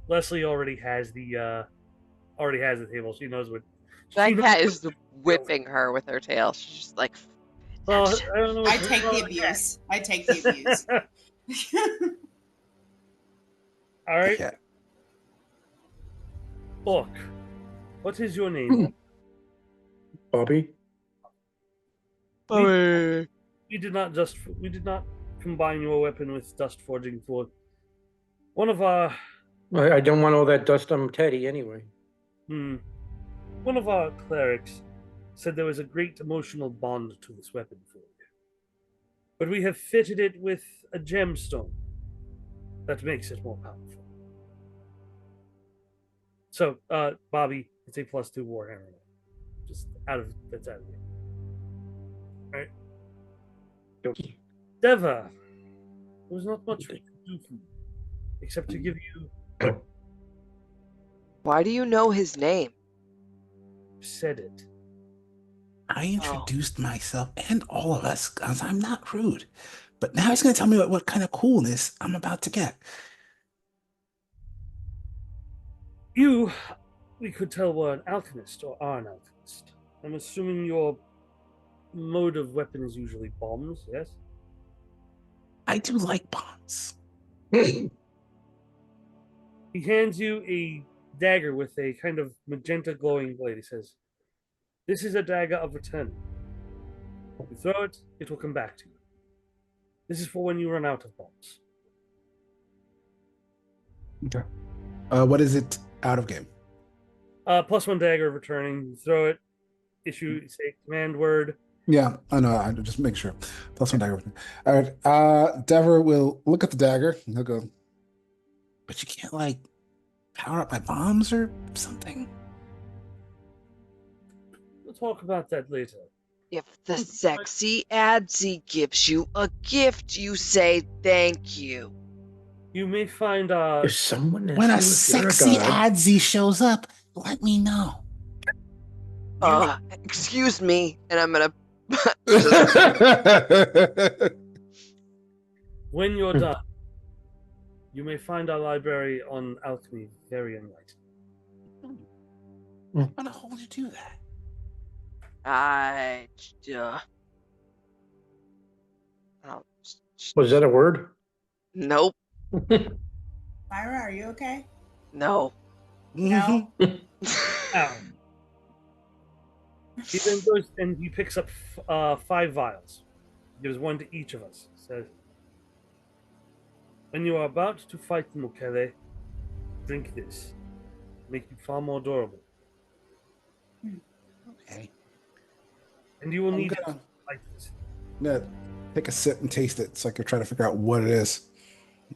Leslie already has the table. She knows what. That she knows cat what- is whipping her with her tail. She's just like, Well, I don't know. I what's take wrong the with abuse. I take the abuse. that. All right, Yeah. Orc. What is your name? Bobby? We did not combine your weapon with dust forging for one of our I don't want all that dust on Teddy anyway. one of our clerics said there was a great emotional bond to this weapon for you. But we have fitted it with a gemstone that makes it more powerful. So, Bobby, it's a +2 warhammer. Just that's out of here. Alright. Deva, there was not much we could do for you, except to give you why do you know his name? said it. I introduced myself and all of us because I'm not rude. But now he's going to tell me what kind of coolness I'm about to get. You, we could tell, were an alchemist or are an alchemist. I'm assuming your mode of weapon is usually bombs, yes? I do like bombs. He hands you a dagger with a kind of magenta glowing blade. He says, "This is a dagger of return. If you throw it, it will come back to you. This is for when you run out of bombs." Okay. What is it out of game? +1 dagger of returning. You throw it, say command word. Yeah, I know. I just make sure. +1 dagger. All right. Dever will look at the dagger and he'll go, but you can't like power up my bombs or something. We'll talk about that later. If the sexy Adsy gives you a gift, you say thank you. You may find If someone When a asks you if you're sexy god, Adsy shows up, let me know. Excuse me, and I'm gonna. when you're done, you may find our library on alchemy very enlightening. I'm gonna hold you to that. was that a word? Nope. Myra, are you okay? No. No. Now, he then goes and he picks up 5 vials. Gives one to each of us. Says, "When you are about to fight Mokele, drink this. Make you far more durable. Okay. And you will I'm need it gonna- to fight this. I'm gonna take a sip and taste it so I can try to figure out what it is.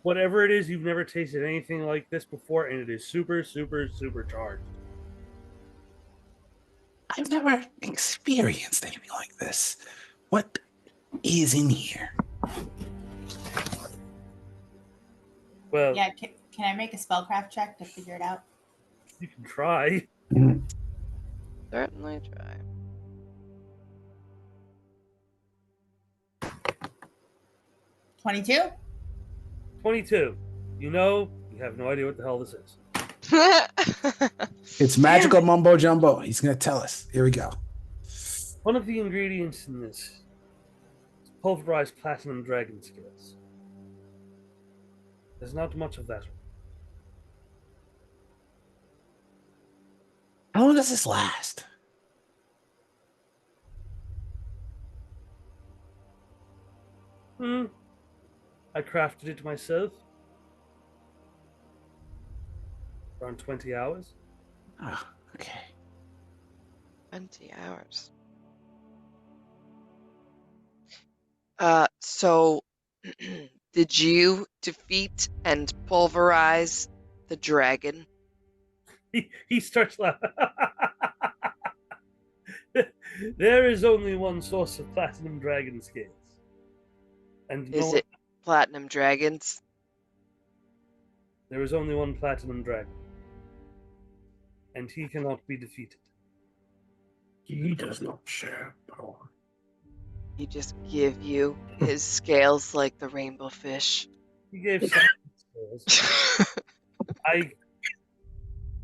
Whatever it is, you've never tasted anything like this before, and it is super, super, super charged." I I've never experienced anything like this. What is in here? Well, Yeah, can I make a spellcraft check to figure it out? you can try. Certainly try. 22? 22. You know, you have no idea what the hell this is. It's magical mumbo jumbo. He's going to tell us. Here we go. One of the ingredients in this is pulverized platinum dragon scales. There's not much of that. How long does this last? I crafted it myself. Around 20 hours. Oh, okay. 20 hours. So did you defeat and pulverize the dragon? He starts laughing. There is only one source of platinum dragon scales. And Is it platinum dragons? There is only one platinum dragon. And he cannot be defeated. He does not share power. He just give you his scales like the rainbow fish. He gave someone his scales.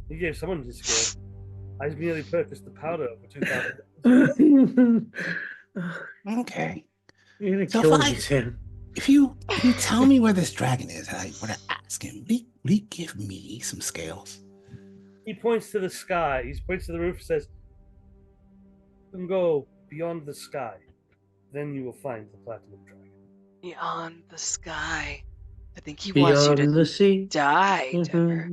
He gave someone his scales. I merely purchased the powder for 2,000. Okay. You're gonna So kill if him. If you tell me where this dragon is and I were to ask him, would he give me some scales? He points to the sky. He points to the roof and says, "You can go beyond the sky. Then you will find the platinum dragon." Beyond the sky. I think he wants you Beyond to the sea. die, Denver.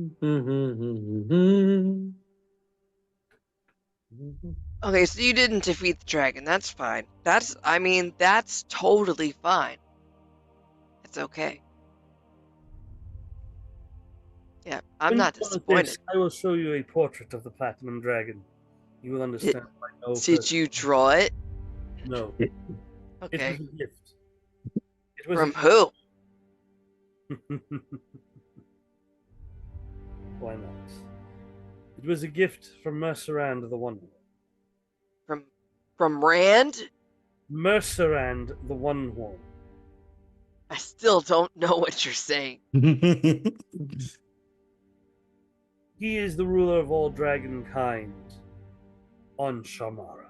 Okay, so you didn't defeat the dragon. That's fine. That's totally fine. It's okay. Yeah, I'm not disappointed. I will show you a portrait of the platinum dragon. You will understand why no Did person- you draw it? No. Okay. It was a gift. It was From who? Why not? It was a gift from Mercerand the One. From Rand? Mercerand the One Horn. I still don't know what you're saying. He is the ruler of all dragon kind on Shamara.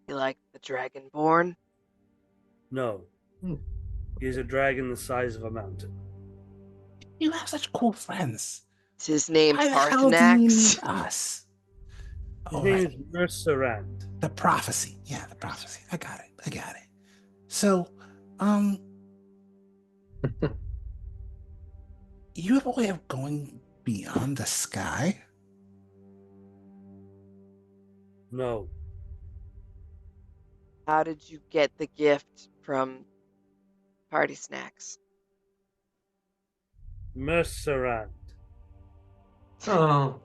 You like the Dragonborn? No. He is a dragon the size of a mountain. You have such cool friends. Is his name Why the hell do you need Parthenax? us? His All name right. is Mercerand. The prophecy. Yeah, the prophecy. I got it. So, you have a way of going beyond the sky? No. How did you get the gift from Party Snacks? Mercerand. Oh.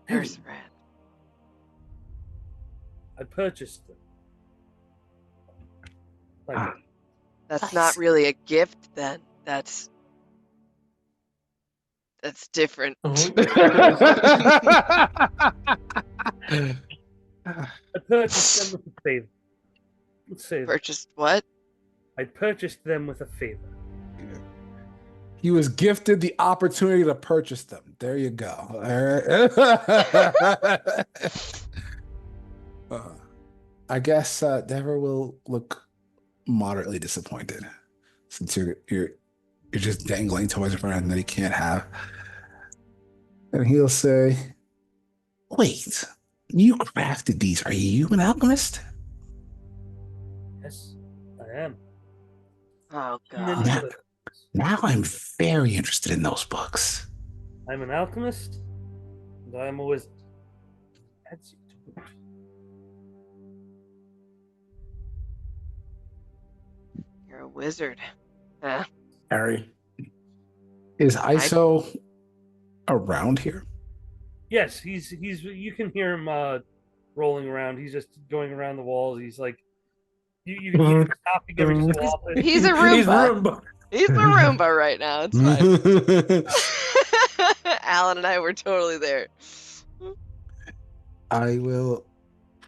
There's Rand. I purchased them. Like Ah. That's I not see. really a gift then. That's different. I purchased them with a favor. Let's say that. Purchased what? I purchased them with a favor. He was gifted the opportunity to purchase them. There you go. All right. I guess Dever will look moderately disappointed since you're just dangling toys in front of him that he can't have. And he'll say, "Wait, you crafted these. Are you an alchemist?" Yes, I am. Oh And god. Yeah. Now I'm very interested in those books. I'm an alchemist, and I am a wizard. Adds you to boot. You're a wizard. Huh? Harry. Is ISO around here? Yes, he's. You can hear him rolling around. He's just going around the walls. He's like, you can hear him stopping every so often. He's a He's Roomba. Roomba. He's the Roomba right now. It's fine. Alan and I were totally there. I will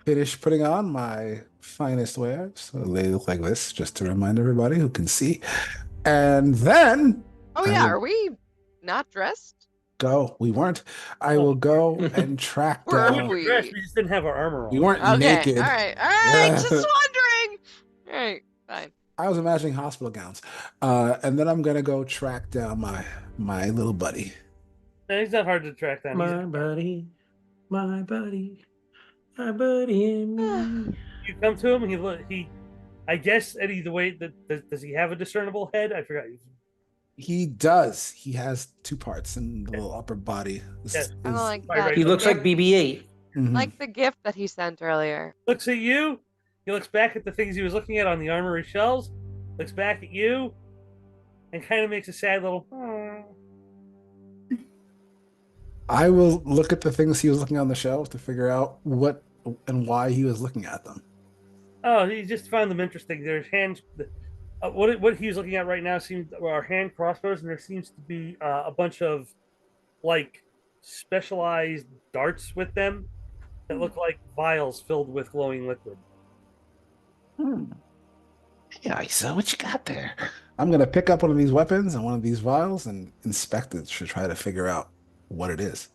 finish putting on my finest wear. So they look like this, just to remind everybody who can see. And then Oh I yeah, will are we not dressed? go. We weren't. I will go and track Where down. are We were dressed, we just didn't have our armor on. We weren't Okay, naked. all right, just wondering. All right, fine. I was imagining hospital gowns. And then I'm gonna go track down my little buddy. No, he's not hard to track down. My buddy, my buddy, my buddy and me. You come to him, he. I guess Eddie, the way that does he have a discernible head? I forgot. He does. He has two parts in the little upper body. Yes. Kind of like Right, that. right. He looks like BB-8. Mhm. Like the gift that he sent earlier. Looks at you. He looks back at the things he was looking at on the armory shelves. Looks back at you, and kind of makes a sad little. I will look at the things he was looking on the shelves to figure out what and why he was looking at them. Oh, he just found them interesting. There's hands. What he was looking at right now are hand crossbows, and there seems to be a bunch of like specialized darts with them that look like vials filled with glowing liquid. Yeah, Isa, what you got there? I'm gonna pick up one of these weapons and one of these vials and inspect it to try to figure out what it is.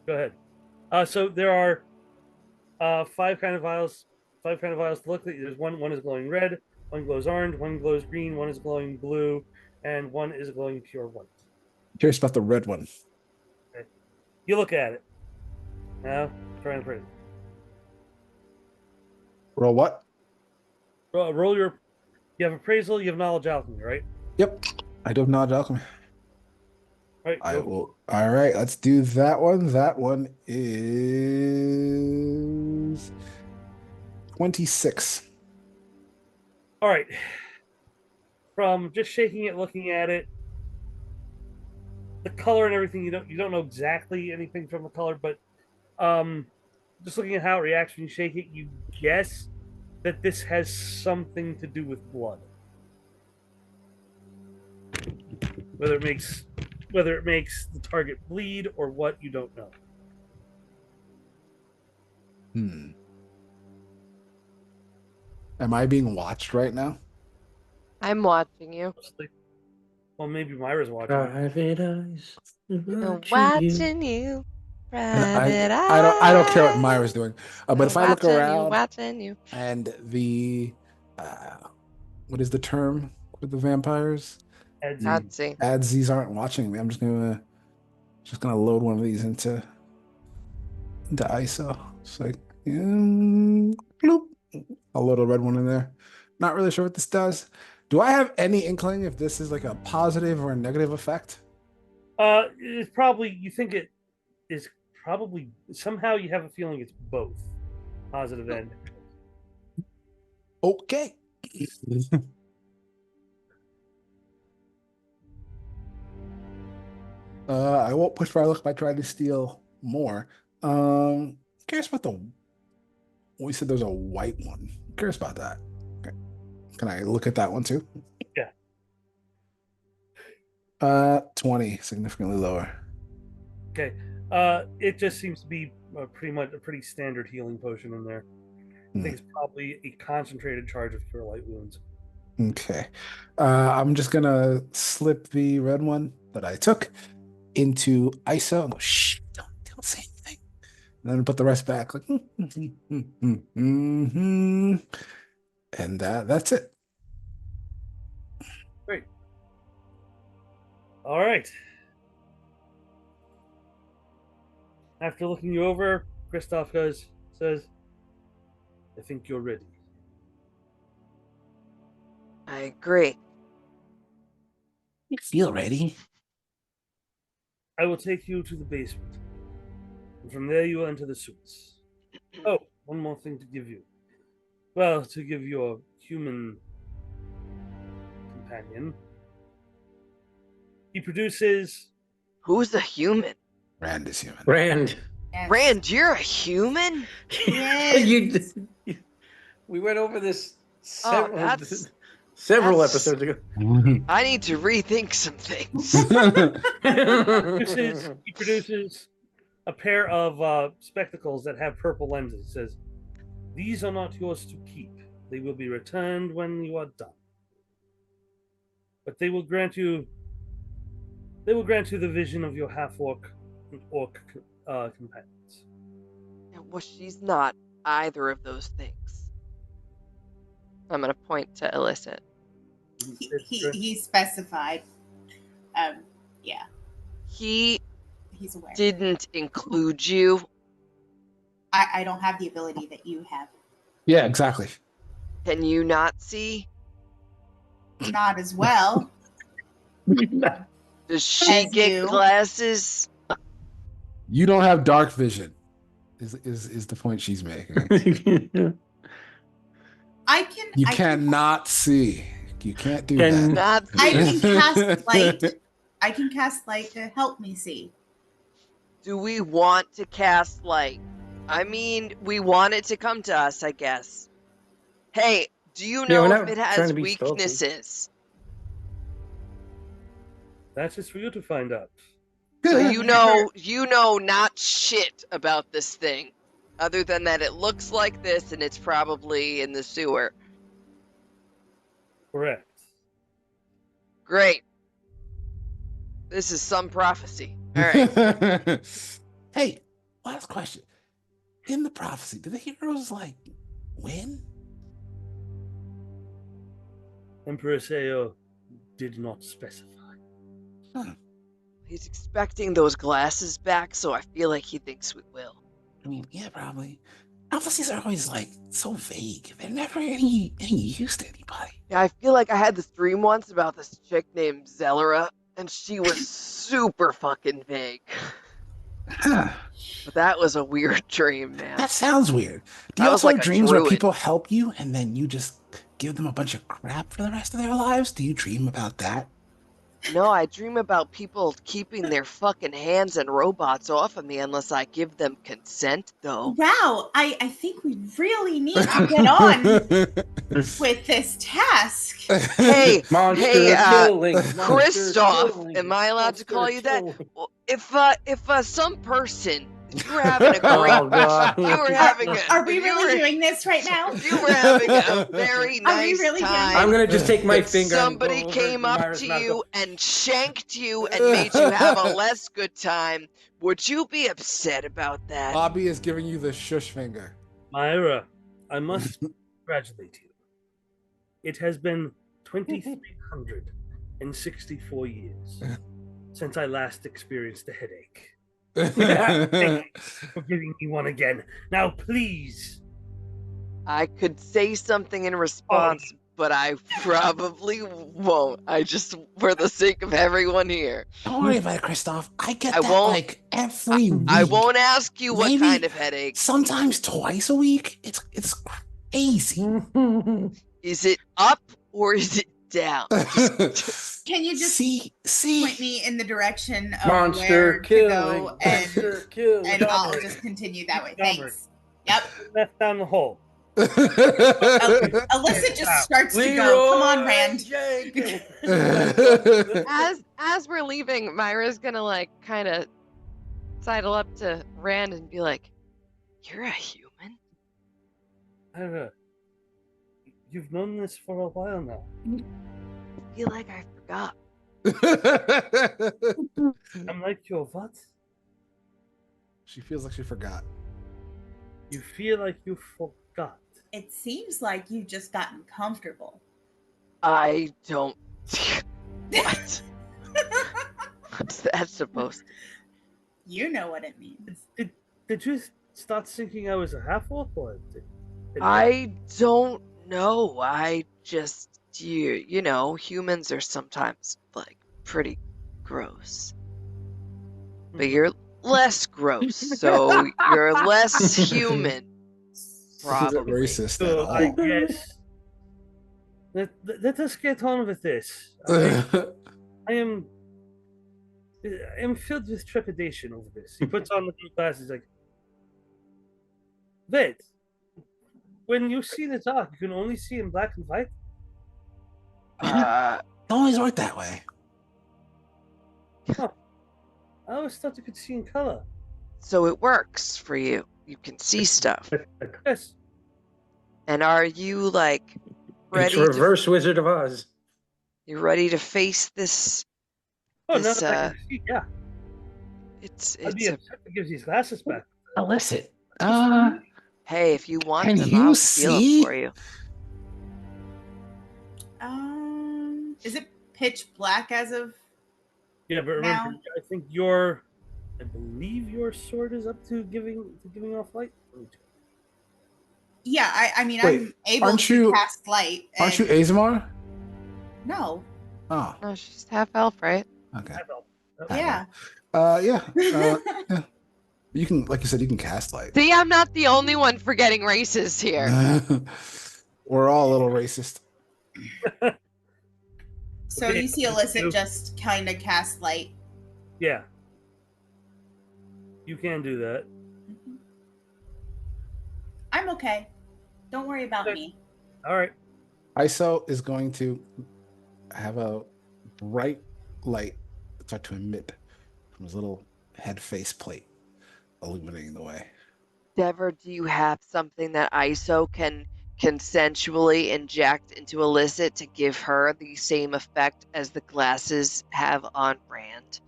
Go ahead. So there are five kind of vials. Five kind of vials to look at. There's one is glowing red, one glows orange, one glows green, one is glowing blue, and one is glowing pure white. Curious about the red one. Okay. You look at it. Now, try and appraise. Roll what? Roll your. You have appraisal. You have knowledge alchemy, right? Yep. I do have knowledge alchemy. All right. I will. All right, let's do that one. That one is 26. All right. From just shaking it, looking at it, the color and everything, you don't know exactly anything from the color, but just looking at how it reacts when you shake it, you guess that this has something to do with blood. Whether it makes the target bleed or what, you don't know. Am I being watched right now? I'm watching you. Well, maybe Myra's watching. Private eyes. I'm watching you. Private eyes. I don't care what Myra's doing. But if I look around watching you. and the what is the term with the vampires? Adsy. Adsies aren't watching me. I'm just gonna load one of these into ISO. It's like bloop. I'll load a red one in there. Not really sure what this does. Do I have any inkling if this is like a positive or a negative effect? It's probably, you think it is probably, somehow you have a feeling it's both positive and negative. Okay. I won't push my luck by trying to steal more. Curious about we said there's a white one. Curious about that. Okay. Can I look at that one too? Yeah. 20, significantly lower. Okay. It just seems to be a pretty standard healing potion in there. I think it's probably a concentrated charge of cure light wounds. Okay. I'm just gonna slip the red one that I took into ISO and go, shh, don't say anything. And then put the rest back, like, and that's it. Great. All right. After looking you over, Kristoff says, I think you're ready. I agree. You feel ready? I will take you to the basement. And from there you will enter the suites. Oh, one more thing to give you. Well, to give your human companion. He produces Who's the human? Rand is human. Rand. Yes. Rand, you're a human? Yes. We went over this Oh, that's- several that's- episodes ago. I need to rethink some things. He produces a pair of spectacles that have purple lenses. He says, "These are not yours to keep. They will be returned when you are done. But they will grant you the vision of your half-orc and orc companions." Well, she's not either of those things. I'm going to point to Illicit. He specified. Yeah, He he's aware. didn't include you. I don't have the ability that you have. Yeah, exactly. Can you not see? Not as well. Does she As get you. glasses? You don't have dark vision. Is the point she's making? I can. You I can cannot see. You can't do Can- that. Not I see. can cast light. I can cast light to help me see. Do we want to cast light? I mean, we want it to come to us, I guess. Hey, do you Yeah, know we're if not it trying has to be stealthy. weaknesses? That's just for you to find out. So you know not shit about this thing, other than that it looks like this and it's probably in the sewer. Correct. Great. This is some prophecy. All right. Hey, last question. In the prophecy, do the heroes win? Emperor Seo did not specify. Huh. He's expecting those glasses back, so I feel like he thinks we will. I mean, yeah, probably. Prophecies are always so vague. They're never any use to anybody. Yeah, I feel like I had this dream once about this chick named Zelera, and she was super fucking vague. Huh. But that was a weird dream, man. That sounds weird. Do I you was also like have a dreams where druid. people help you and then you just give them a bunch of crap for the rest of their lives? Do you dream about that? No, I dream about people keeping their fucking hands and robots off of me unless I give them consent, though. Wow, I think we really need to get on with this task. Hey, Monster hey, killing. monster Christoph, killing, am I allowed to monster call you that? killing. Well, if some person, if you were having a great, Oh god. you were having a, Are we if you really were- doing this right now? if you were having a very Are we nice really doing time. I'm gonna just take my that finger. somebody and go over came up Myra's to mouth, you go, and shanked you and made you have a less good time, would you be upset about that? Bobby is giving you the shush finger. Myra, I must congratulate you. It has been 2,364 years since I last experienced a headache. Thank you for giving me one again. Now, please. I could say something in response, but I probably won't. I just, for the sake of everyone here, Don't worry about it, Christoph. I get I that won't- every week. I won't ask you what Maybe kind of headache. Sometimes twice a week. It's crazy. Is it up or is it down? Can you just see? point me in the direction of Monster where killing. to go, Monster killing. and I'll just continue that way. Thanks. Yep. Left down the hole. Alyssa just starts to go. Come on, Rand. As we're leaving, Myra's gonna kind of sidle up to Rand and be like, "You're a human." Myra, you've known this for a while now. I feel like I forgot. I'm like your what? She feels like she forgot. You feel like you forgot. It seems like you've just gotten comfortable. I don't. What? What's that supposed to? You know what it means. Did you start thinking I was a half-orc or? I don't know. I just you know, humans are sometimes pretty gross. But you're less gross, so you're less human. Probably. Racist at So all. I guess. Let us get on with this. I am filled with trepidation over this. He puts on the blue glasses, like, wait. When you see the dark, you can only see in black and white. It always worked that way. I always thought you could see in color. So it works for you. You can see stuff. Yes. And are you like It's ready reverse Wizard of Oz. you ready to face this? Oh, no, This, I can see. Yeah. It's I'd be upset to give these glasses back. Illicit. hey, if you want Can them, you I'll steal them see? for you. Is it pitch black as of? Yeah, but remember, Now. I believe your sword is up to giving off light. Yeah, I mean, Wait, I'm able aren't to you- cast light. Aren't you and- Azamar? No. Oh, No, she's half elf, right? okay. Yeah. Yeah. Yeah. You can, like you said, you can cast light. See, I'm not the only one forgetting races here. We're all a little racist. So Okay, you see Illicit just kind of cast light. Yeah. You can do that. I'm okay. Don't worry about Okay. me. All right. ISO is going to have a bright light start to emit from his little head face plate, illuminating the way. Dever, do you have something that ISO can consensually inject into Illicit to give her the same effect as the glasses have on Rand?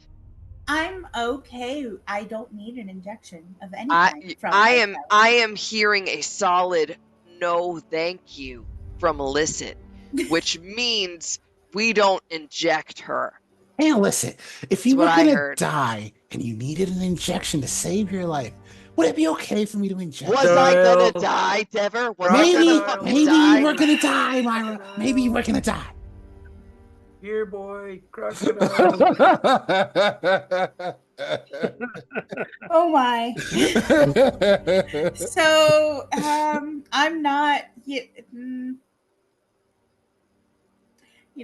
I'm okay. I don't need an injection of any I kind from I ISO. am I am hearing a solid no thank you from Illicit, which means we don't inject her. Hey, listen, if you That's were what I gonna heard. die and you needed an injection to save your life, would it be okay for me to inject Was you? I gonna Doyle. die, Dever? Was I Maybe, gonna fucking maybe die? you were gonna die, Myra. Maybe you were gonna die. Here, boy, crocodile. Oh my. So, I'm not. You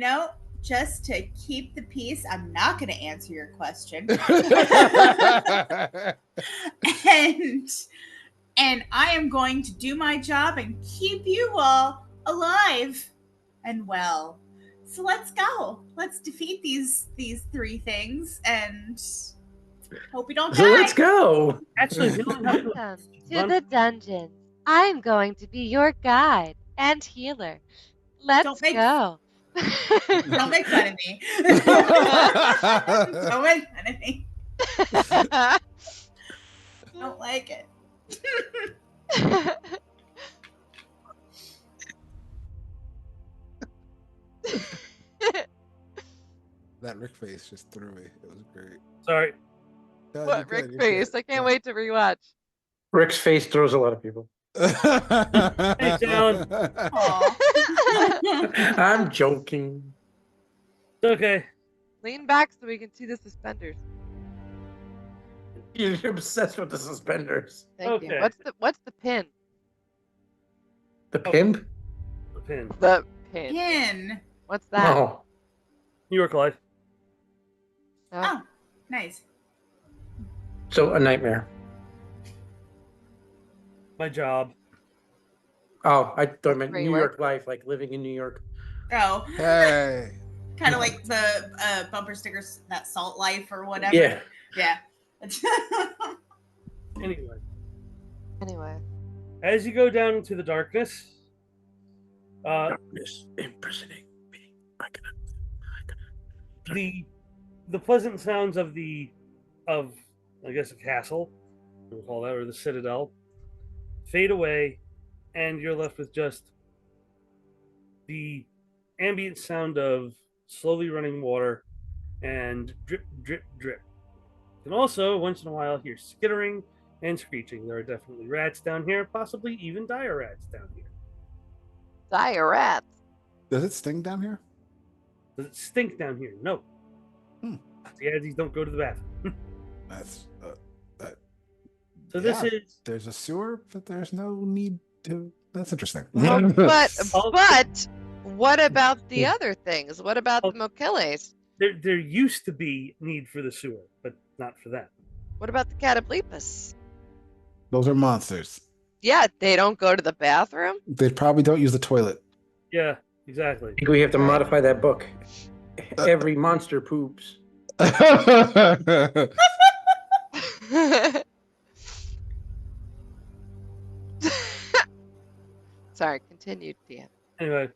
know, just to keep the peace, I'm not going to answer your question. and I am going to do my job and keep you all alive and well. So let's go. Let's defeat these three things and hope we don't die. So let's go. Actually, we don't have to. Welcome to the dungeon. I'm going to be your guide and healer. Let's Don't make- go. Don't make fun of me. Don't make fun of me. Don't like it. That Rick face just threw me. It was great. Sorry. No, What you're Rick good, you're face? good. I can't wait to rewatch. Rick's face throws a lot of people. Thanks, Alan. Aw. I'm joking. It's okay. Lean back so we can see the suspenders. You're obsessed with the suspenders. Thank you. Okay. What's the pin? The pimp? The pin. The pin. Pin. What's that? No. New York Life. Oh, nice. So a nightmare. My job. Oh, I thought you meant where you New work? York life, like living in New York. Oh, Hey. kind of like the bumper stickers, that Salt Life or whatever. Yeah. Yeah. Anyway, Anyway. as you go down into the darkness, Darkness imprisoning me. the pleasant sounds of I guess a castle, we'll call that, or the citadel, fade away, and you're left with just the ambient sound of slowly running water and drip, drip, drip. You can also, once in a while, hear skittering and screeching. There are definitely rats down here, possibly even dire rats down here. Dire rats. Does it sting down here? Does it stink down here? No. The Addies don't go to the bathroom. That's So this Yeah. is there's a sewer, but there's no need to. That's interesting. But what about the other things? What about the Mokiles? there used to be need for the sewer, but not for that. What about the cataplepus? Those are monsters. Yeah, they don't go to the bathroom? They probably don't use the toilet. Yeah, exactly. I think we have to Right. modify that book. Every monster poops. Sorry, continue, Dan. Anyway,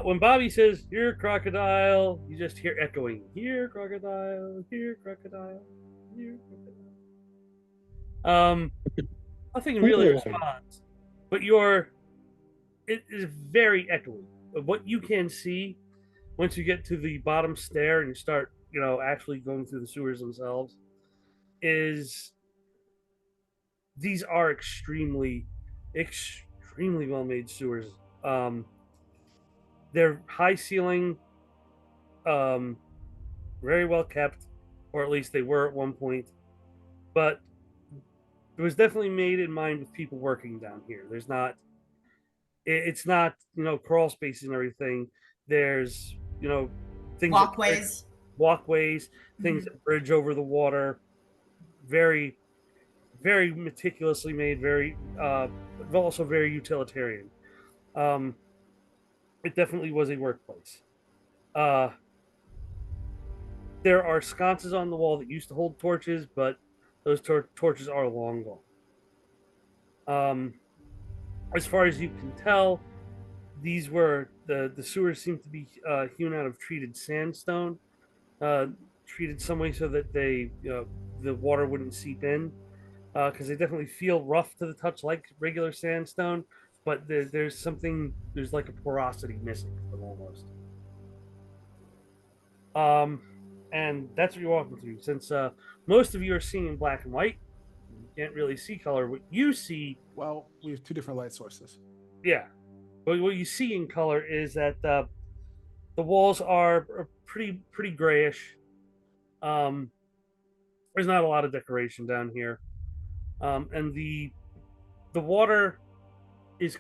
when Bobby says "here crocodile," you just hear echoing "here crocodile, here crocodile, here crocodile." Nothing really responds, but it is very echoey. But what you can see once you get to the bottom stair and you start, actually going through the sewers themselves, is these are extremely, extremely well made sewers. They're high ceiling, very well kept, or at least they were at one point. But it was definitely made in mind with people working down here. It's not crawl spaces and everything. There's things walkways, things that bridge over the water. Very, very meticulously made. But also very utilitarian. It definitely was a workplace. There are sconces on the wall that used to hold torches, but those torches are long gone. As far as you can tell, these were the sewers seem to be hewn out of treated sandstone, treated some way so that the water wouldn't seep in, because they definitely feel rough to the touch like regular sandstone, but there's like a porosity missing from almost. And that's what you're walking through. Since most of you are seeing in black and white, you can't really see color. What you see, Well, we have two different light sources. yeah, but what you see in color is that the walls are pretty grayish. There's not a lot of decoration down here, and the water is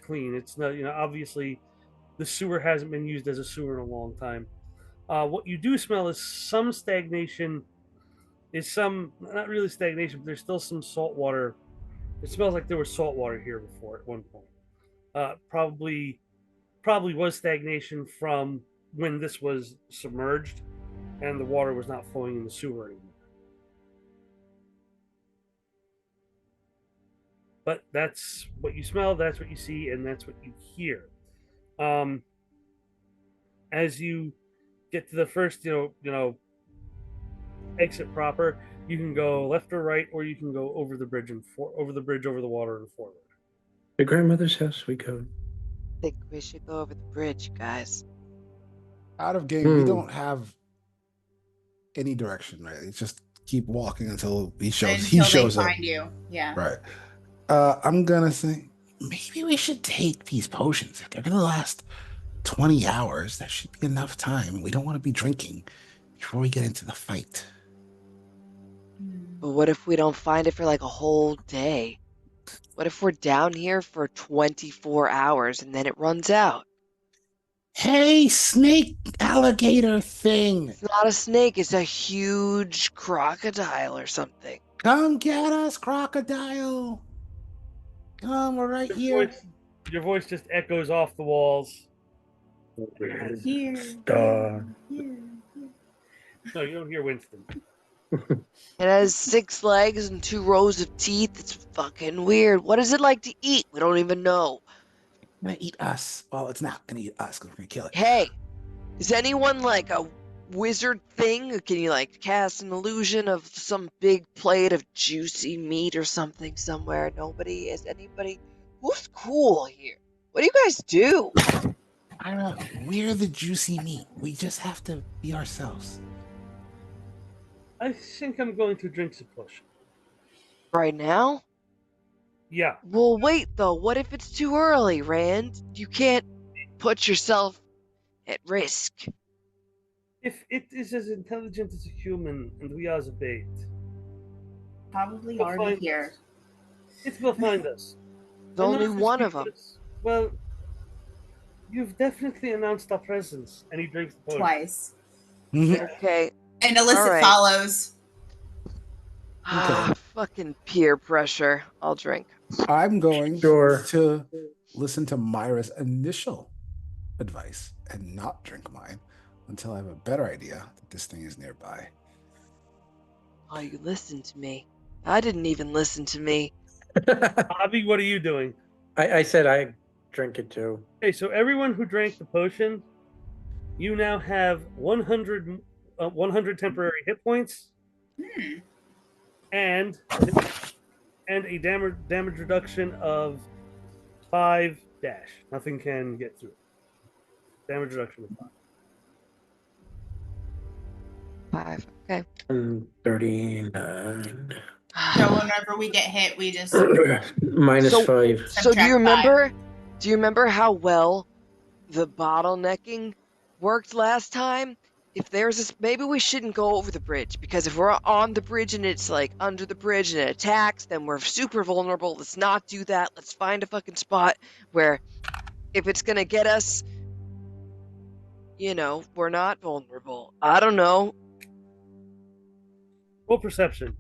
clean. It's not, obviously the sewer hasn't been used as a sewer in a long time. What you do smell is some stagnation. Not really stagnation, but there's still some salt water. It smells like there was salt water here before at one point. Probably was stagnation from when this was submerged and the water was not flowing in the sewer anymore. But that's what you smell, that's what you see, and that's what you hear. As you get to the first, exit proper, you can go left or right, or you can go over the bridge over the water and forward. To grandmother's house we go. I think we should go over the bridge, guys. Out of game, we don't have any direction, right? It's just keep walking until he shows up. Find you. Yeah. Right. I'm gonna say maybe we should take these potions. If they're gonna last 20 hours, that should be enough time. We don't want to be drinking before we get into the fight. But what if we don't find it for like a whole day? What if we're down here for 24 hours and then it runs out? Hey, snake alligator thing. It's not a snake, it's a huge crocodile or something. Come get us, crocodile. Come, we're right here. Your voice just echoes off the walls. Here. Star. No, you don't hear Winston. It has 6 legs and 2 rows of teeth. It's fucking weird. What is it like to eat? We don't even know. It's gonna eat us. Well, it's not gonna eat us because we're gonna kill it. Hey, is anyone like a wizard thing? Can you like cast an illusion of some big plate of juicy meat or something somewhere? Nobody? Is anybody? Who's cool here? What do you guys do? I don't know. We're the juicy meat. We just have to be ourselves. I think I'm going to drink some potion. Right now? Yeah. Well, wait though. What if it's too early, Rand? You can't put yourself at risk. If it is as intelligent as a human and we are the bait, Probably We'll already find here. it will find us. There's only And not one just of them. because- Well, you've definitely announced our presence. And he drinks the potion. Twice. Okay. And illicit All right. follows. Ah, fucking peer pressure. I'll drink. I'm going Sure. to listen to Myra's initial advice and not drink mine until I have a better idea that this thing is nearby. Oh, you listened to me. I didn't even listen to me. Bobby, what are you doing? I said I drink it too. Okay, so everyone who drank the potion, you now have 100 temporary hit points and a damage reduction of 5 dash. Nothing can get through. Damage reduction of 5. 5. Okay. 39. So whenever we get hit, we just Minus So- 5. So do you subtract remember? Do you remember how well the bottlenecking worked last time? If there's this, maybe we shouldn't go over the bridge, because if we're on the bridge and it's like under the bridge and it attacks, then we're super vulnerable. Let's not do that. Let's find a fucking spot where, if it's gonna get us, we're not vulnerable. I don't know. Roll perception.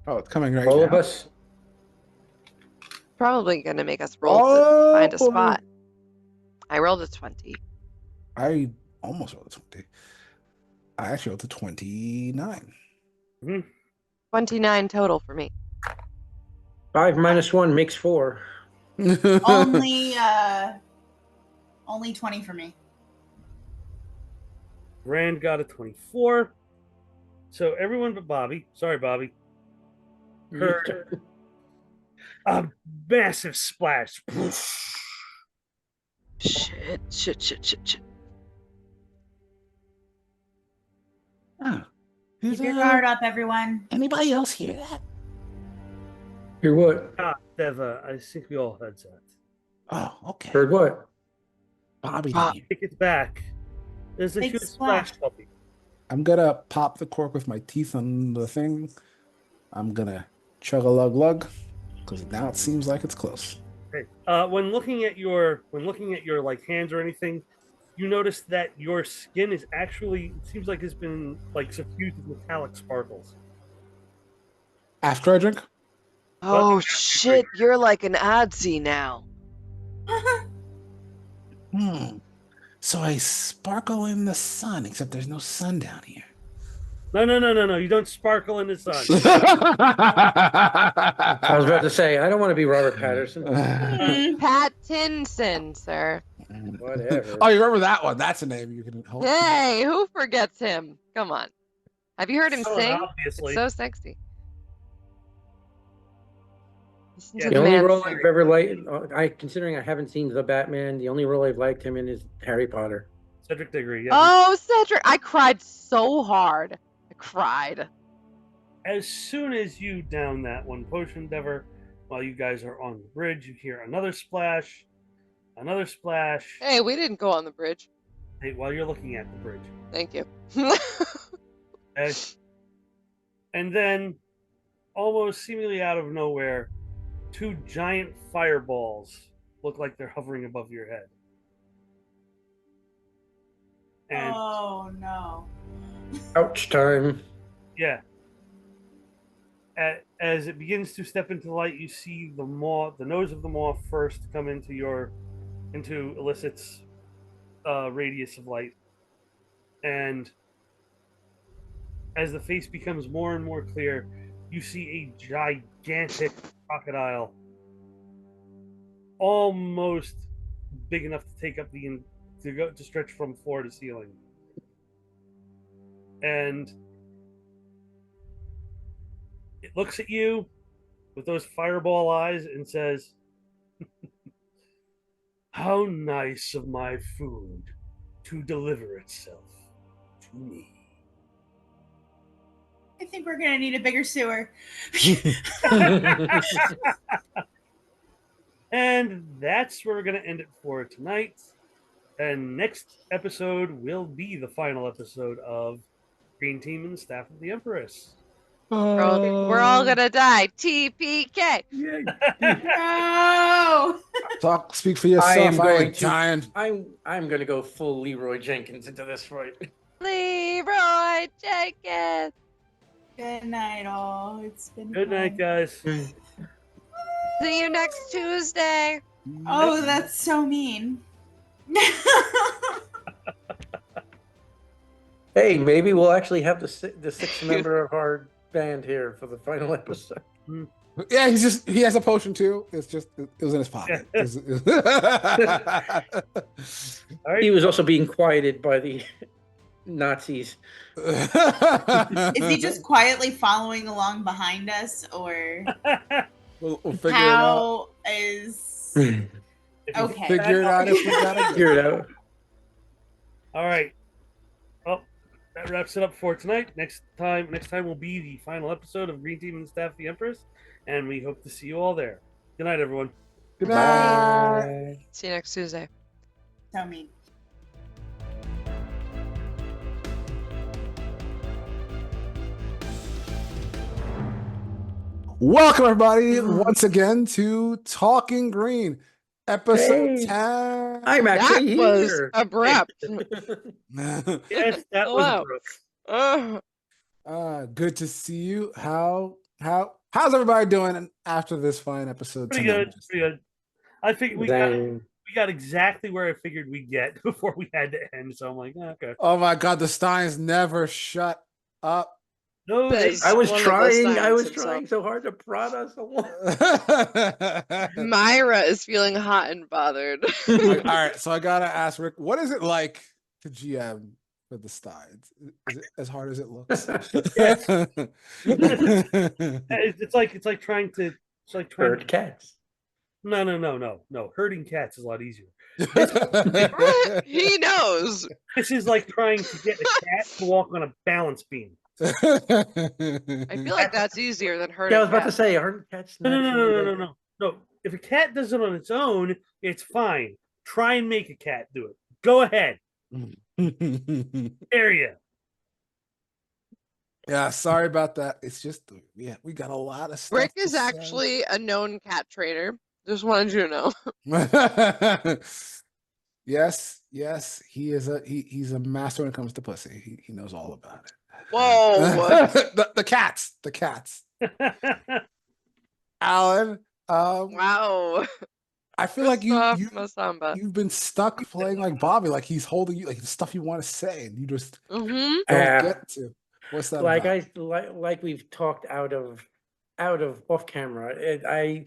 Oh, it's coming right All now. of us. Probably gonna make us roll to find a Oh. spot. I rolled a 20. I almost rolled a 20. I actually rolled a 29. 29 total for me. 5 minus 1 makes 4. only 20 for me. Rand got a 24. So everyone but Bobby, sorry, Bobby, heard a massive splash. Shit. Oh, Keep your guard up, everyone. Anybody else hear that? Hear what? Deva, I think we all heard that. Oh, okay. Heard what? Bobby Ah. didn't hear. Take it back. There's a Big huge splash. splash, puppy. I'm gonna pop the cork with my teeth on the thing. I'm gonna chug a lug because now it seems like it's close. Okay. When looking at your like hands or anything, you notice that your skin is actually, it seems like it's been like suffused with metallic sparkles. After I drink? Oh shit, you're like an Adzi now. So I sparkle in the sun, except there's no sun down here. No. You don't sparkle in the sun. I was about to say, I don't want to be Robert Patterson. Pattinson, sir. Whatever. Oh, you remember that one? That's a name you can hold. Hey, who forgets him? Come on. Have you heard him Someone, sing? obviously. It's so sexy. Listen to The the only man role sing. I've ever liked, considering I haven't seen The Batman, the only role I've liked him in is Harry Potter. Cedric Diggory. Yeah. Oh, Cedric! I cried so hard. I cried. As soon as you down that one potion, Dever, while you guys are on the bridge, you hear another splash. Hey, we didn't go on the bridge. Hey, while you're looking at the bridge. Thank you. Okay. And then, almost seemingly out of nowhere, 2 giant fireballs look like they're hovering above your head. And Oh no. Ouch time. yeah, as it begins to step into the light, you see the nose of the maw first come into Illicit's radius of light, and as the face becomes more and more clear, you see a gigantic crocodile, almost big enough to take up to stretch from floor to ceiling, and it looks at you with those fireball eyes and says, "How nice of my food to deliver itself to me." I think we're gonna need a bigger sewer. And that's where we're going to end it for tonight. And next episode will be the final episode of Green Team and the Staff of the Empress. We're all gonna die. TPK. No. Speak for I am yourself. I going ain't to. dying. I'm going to go full Leroy Jenkins into this fight. Leroy Jenkins. Good night, all. It's been Good night, fun. guys. See you next Tuesday. Oh, that's so mean. Hey, maybe we'll actually have the sixth member of our band here for the final episode. Yeah, he has a potion too. It was in his pocket. All right. He was also being quieted by the Nazis. Is he just quietly following along behind us, or we'll figure it out. how is If you okay? Figure it out if we gotta Figure it out. All right. Well, that wraps it up for tonight. Next time will be the final episode of Green Team and the Staff of the Empress, and we hope to see you all there. Good night, everyone. Good night. Bye. See you next Tuesday. So mean. Welcome everybody once again to Talking Green, episode Hey. 10. I'm actually That was here. abrupt. Yes, that Wow. was Good to see you. How's everybody doing after this fine episode? pretty tonight? good. Pretty good. I think we got exactly where I figured we'd get before we had to end. So I'm like, okay. Oh my God, the Steins never shut up. No, This- I was One of the trying. I was signs trying so hard to prod us along. Myra is feeling hot and bothered. All right, so I gotta ask Rick, what is it like to GM for the Steins? Is it as hard as it looks? it's like trying to Herd cats. No. Herding cats is a lot easier. He knows. This is like trying to get a cat to walk on a balance beam. I feel like that's easier than herding. Yeah, I was about to cats. say herd cats. No. If a cat does it on its own, it's fine. Try and make a cat do it. Go ahead. There you. Yeah, sorry about that. It's just we got a lot of stuff. Rick to is say. actually a known cat trader. Just wanted you to know. Yes, he is he's a master when it comes to pussy. He knows all about it. Whoa. the cats. Alan, Wow. I feel like Masamba. you've been stuck playing like Bobby, like he's holding you, like the stuff you want to say, and you just Mm-hmm. don't get to. What's that? Like about? like we've talked out of off camera.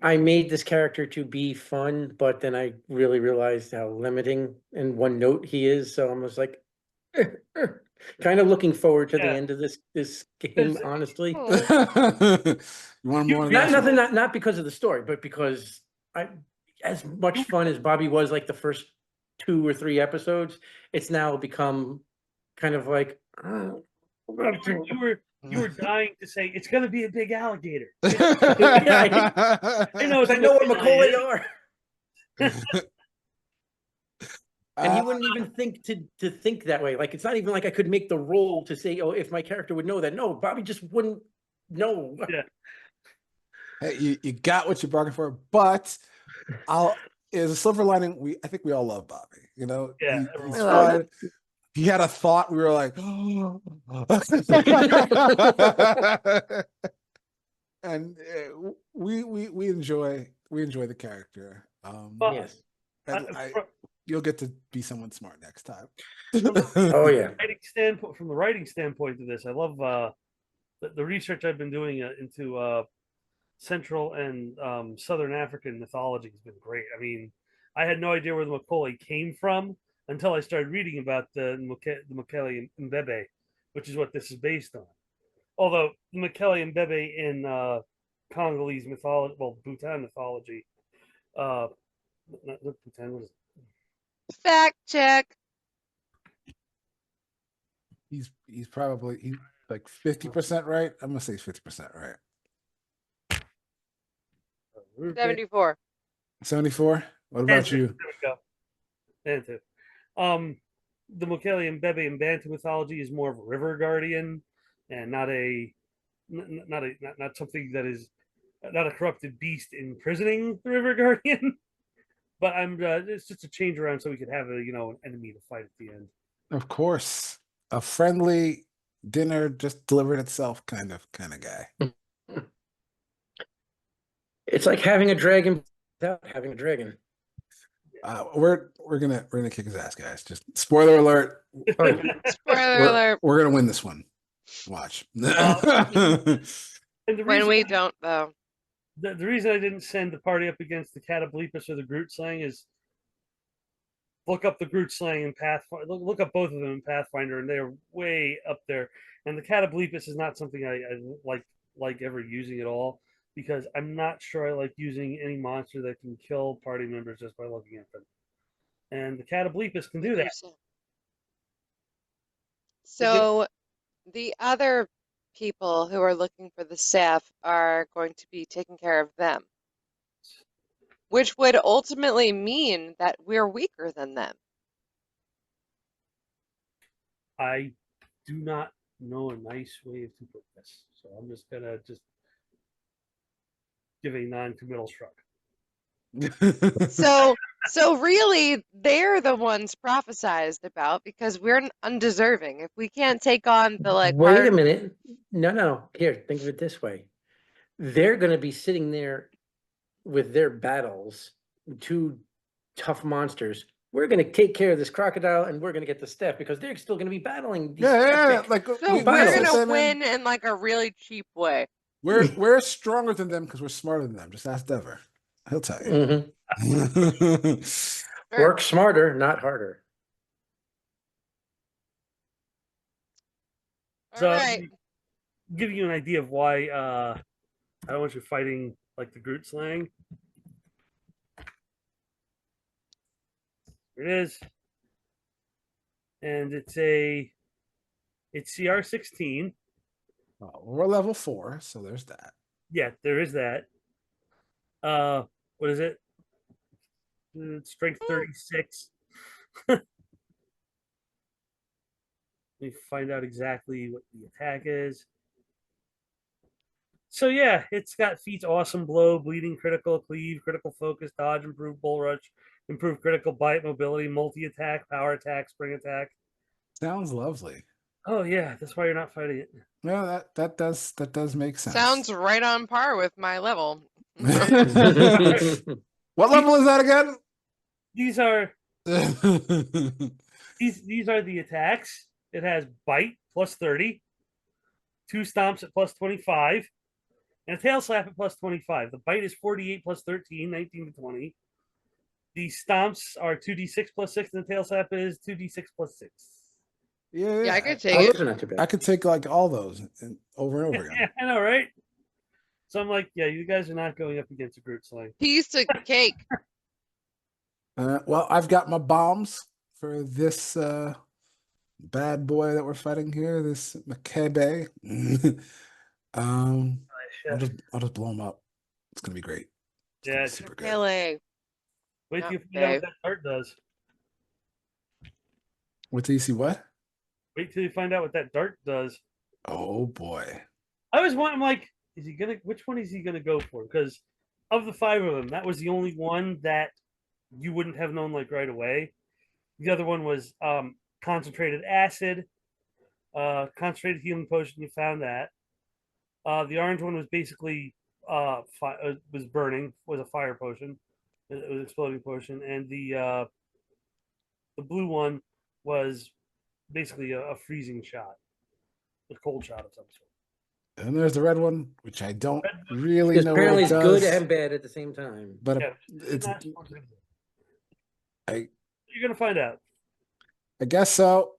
I made this character to be fun, but then I really realized how limiting and one note he is. So I'm just like, kind of looking forward to the end of this game. Honestly, You want more? not because of the story, but because as much fun as Bobby was like the first 2 or 3 episodes, it's now become kind of like. You were dying to say it's going to be a big alligator. I know what Macaulay are. And he wouldn't even think to think that way. Like, it's not even like I could make the roll to say, oh, if my character would know that. No, Bobby just wouldn't know. Yeah. Hey, you got what you bargained for, but as a silver lining, I think we all love Bobby. You know, Yeah, he's fun. He had a thought. We were like, oh. And we enjoy the character. Yes. You'll get to be someone smart next time. Oh yeah. From the writing standpoint of this, I love the research I've been doing into Central and Southern African mythology has been great. I mean, I had no idea where the Macaulay came from until I started reading about the Mokele Mbebe, which is what this is based on. Although the Mokele Mbebe in Congolese mythology, well, Bhutan mythology, not Bhutan, what is it? Fact check. He's like 50% right. I'm gonna say 50% right. 74. 74. What about you? There we go. Bantu. The Mokele Mbebe in Bantu mythology is more of a river guardian, and not something that is not a corrupted beast imprisoning the river guardian. But it's just a change around so we could have an enemy to fight at the end. Of course. a friendly dinner just delivered itself kind of guy. It's like having a dragon without having a dragon. We're gonna kick his ass, guys. Just spoiler alert. Oh, Spoiler alert. We're gonna win this one. Watch. And the When reason, we don't, though. the reason I didn't send the party up against the Catoblepus or the Groot slang is look up the Groot slang in Pathfinder. Look up both of them in Pathfinder, and they're way up there. And the Catoblepus is not something I like ever using at all because I'm not sure I like using any monster that can kill party members just by looking at them. And the Catoblepus can do that. So the other people who are looking for the staff are going to be taking care of them, which would ultimately mean that we're weaker than them. I do not know a nice way to put this, so I'm just gonna give a non-committal shrug. So really, they're the ones prophesized about because we're undeserving. If we can't take on the wait a minute. No. Here, think of it this way. They're going to be sitting there with their battles, two tough monsters. We're going to take care of this crocodile, and we're going to get the staff because they're still going to be battling. These yeah. Like So we we're sit gonna them in. win in like a really cheap way. We're stronger than them because we're smarter than them. Just ask Dever. He'll tell you. Work smarter, not harder. So, All right. giving you an idea of why I don't want you fighting like the Groot slang. Here it is, and it's CR16. We're level 4, so there's that. Yeah, there is that. What is it? Strength 36. Let me find out exactly what the attack is. So yeah, it's got feats: awesome blow, bleeding, critical, cleave, critical focus, dodge, improved bull rush, improved critical bite, mobility, multi attack, power attack, spring attack. Sounds lovely. Oh yeah, that's why you're not fighting it. Yeah, that does make sense. Sounds right on par with my level. What level is that again? These are these are the attacks. It has bite plus 30, 2 stomps at plus 25, and a tail slap at plus 25. The bite is 48 plus 13, 19 to 20. The stomps are 2d6 plus 6, and the tail slap is 2d6 plus 6. Yeah, I could take it. Not too bad. I could take like all those and over and over again. Yeah, I know, right? So I'm like, yeah, you guys are not going up against a Groot slang. Piece of cake. Well, I've got my bombs for this bad boy that we're fighting here, this Makebe. I'll just blow him up. It's gonna be great. It's gonna be super good. Kiemle. Wait till you Okay. find out what that dart does. Wait till you see what? Wait till you find out what that dart does. Oh boy. I'm like, which one is he gonna go for? Because of the 5 of them, that was the only one that you wouldn't have known like right away. The other one was concentrated acid, concentrated healing potion. You found that. The orange one was basically was burning, was a fire potion. It was an exploding potion, and the blue one was basically a freezing shot, a cold shot of some sort. And there's the red one, which I don't really know what apparently it it's does. good and bad at the same time. But Yeah, it's you're gonna find out. I guess so.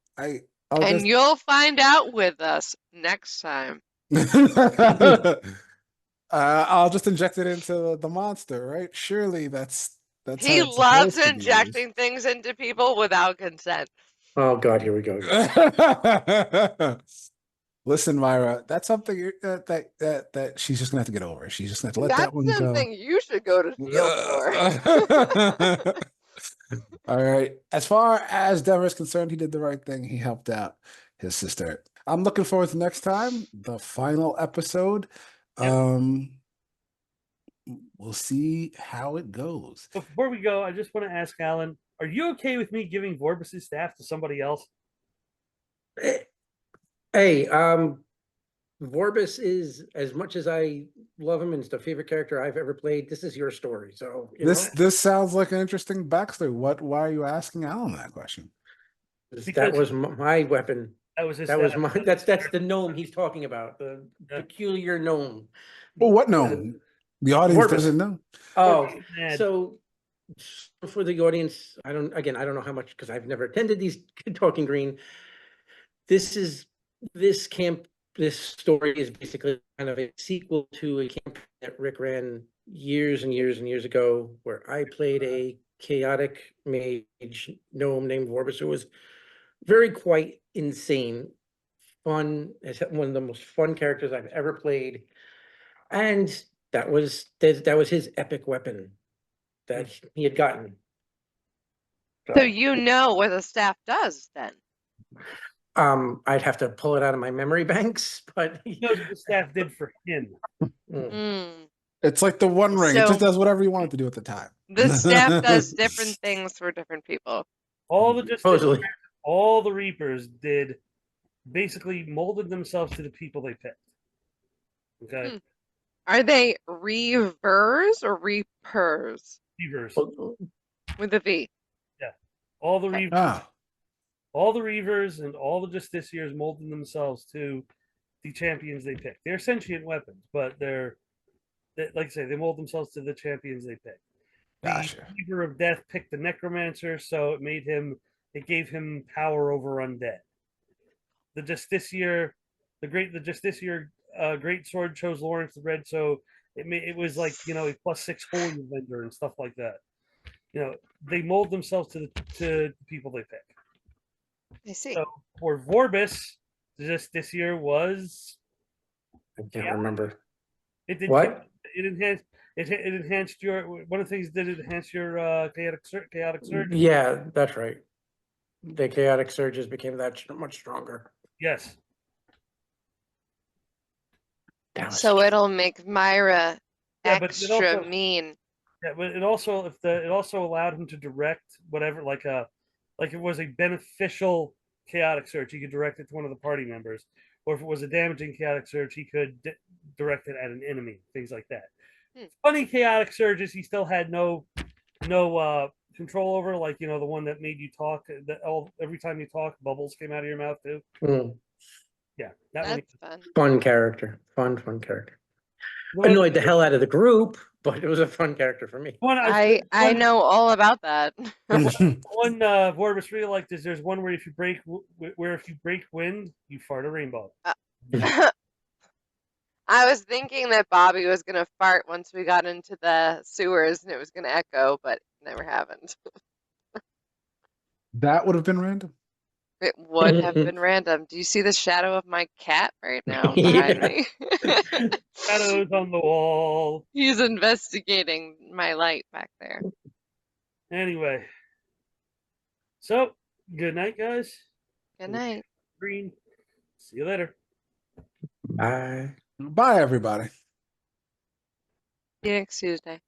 You'll find out with us next time. I'll just inject it into the monster, right? Surely that's He how it's loves supposed to be injecting things into people without consent. Oh God, here we go. used. Listen, Myra, that's something that she's just gonna have to get over. She's just gonna have to let That's that one go. something you should go to jail for. All right. As far as Denver is concerned, he did the right thing. He helped out his sister. I'm looking forward to next time, the final episode. Yep. We'll see how it goes. Before we go, I just want to ask Alan, are you okay with me giving Vorbis' staff to somebody else? Hey, Vorbis is, as much as I love him and it's the favorite character I've ever played, this is your story. So, you know, This sounds like an interesting backstory. Why are you asking Alan that question? that Because was my weapon. that was his That was staff. my, that's the gnome he's talking about, the Yeah. peculiar gnome. Well, what gnome? The audience Vorbis. doesn't know. Oh, Mad. so for the audience, I don't know how much because I've never attended these Talking Green. This story is basically kind of a sequel to a campaign that Rick ran years and years and years ago, where I played a chaotic mage gnome named Vorbis, who was very quite insane, fun, as one of the most fun characters I've ever played, and that was his epic weapon that he had gotten. So you know what the staff does then? I'd have to pull it out of my memory banks, but He knows what the staff did for him. It's like the One Ring. It So- just does whatever you want it to do at the time. The staff does different things for different people. All the supposedly. all the Reapers did basically molded themselves to the people they picked. Okay, Are they Reavers or Reapers Reavers. with a V? All the Okay. Reavers, all the Reavers, and all the Justiciars molded themselves to the champions they picked. They're sentient weapons, but like I say, they mold themselves to the champions they pick. The Gotcha. Reaver of Death picked the Necromancer, so it gave him power over undead. The Justiciar, the Justiciar Great Sword chose Lawrence the Red, so it was like a +6 holy vendor and stuff like that. They mold themselves to the people they pick. I see. So for Vorbis, this year was I can't remember. it did What? it enhanced your one of the things that enhanced your chaotic surge. Yeah, that's right. The chaotic surges became that much stronger. Yes. So it'll make Myra Yeah, but it extra also mean. yeah, but it also allowed him to direct whatever like it was a beneficial chaotic surge, he could direct it to one of the party members, or if it was a damaging chaotic surge, he could direct it at an enemy, things like that. Funny chaotic surges, he still had no control over, like the one that made you talk. Every time you talk, bubbles came out of your mouth too. Yeah, That's fun. Fun character. Fun character. one. Annoyed the hell out of the group, but it was a fun character for me. I know all about that. One Vorbis really liked is there's one where if you break wind, you fart a rainbow. I was thinking that Bobby was gonna fart once we got into the sewers and it was gonna echo, but it never happened. That would have been random. It would have been random. Do you see the shadow of my cat right now Yeah. behind me? Shadows on the wall. He's investigating my light back there. Anyway, so good night, guys. Good night. Green. See you later. Bye. Bye, everybody. See you next Tuesday.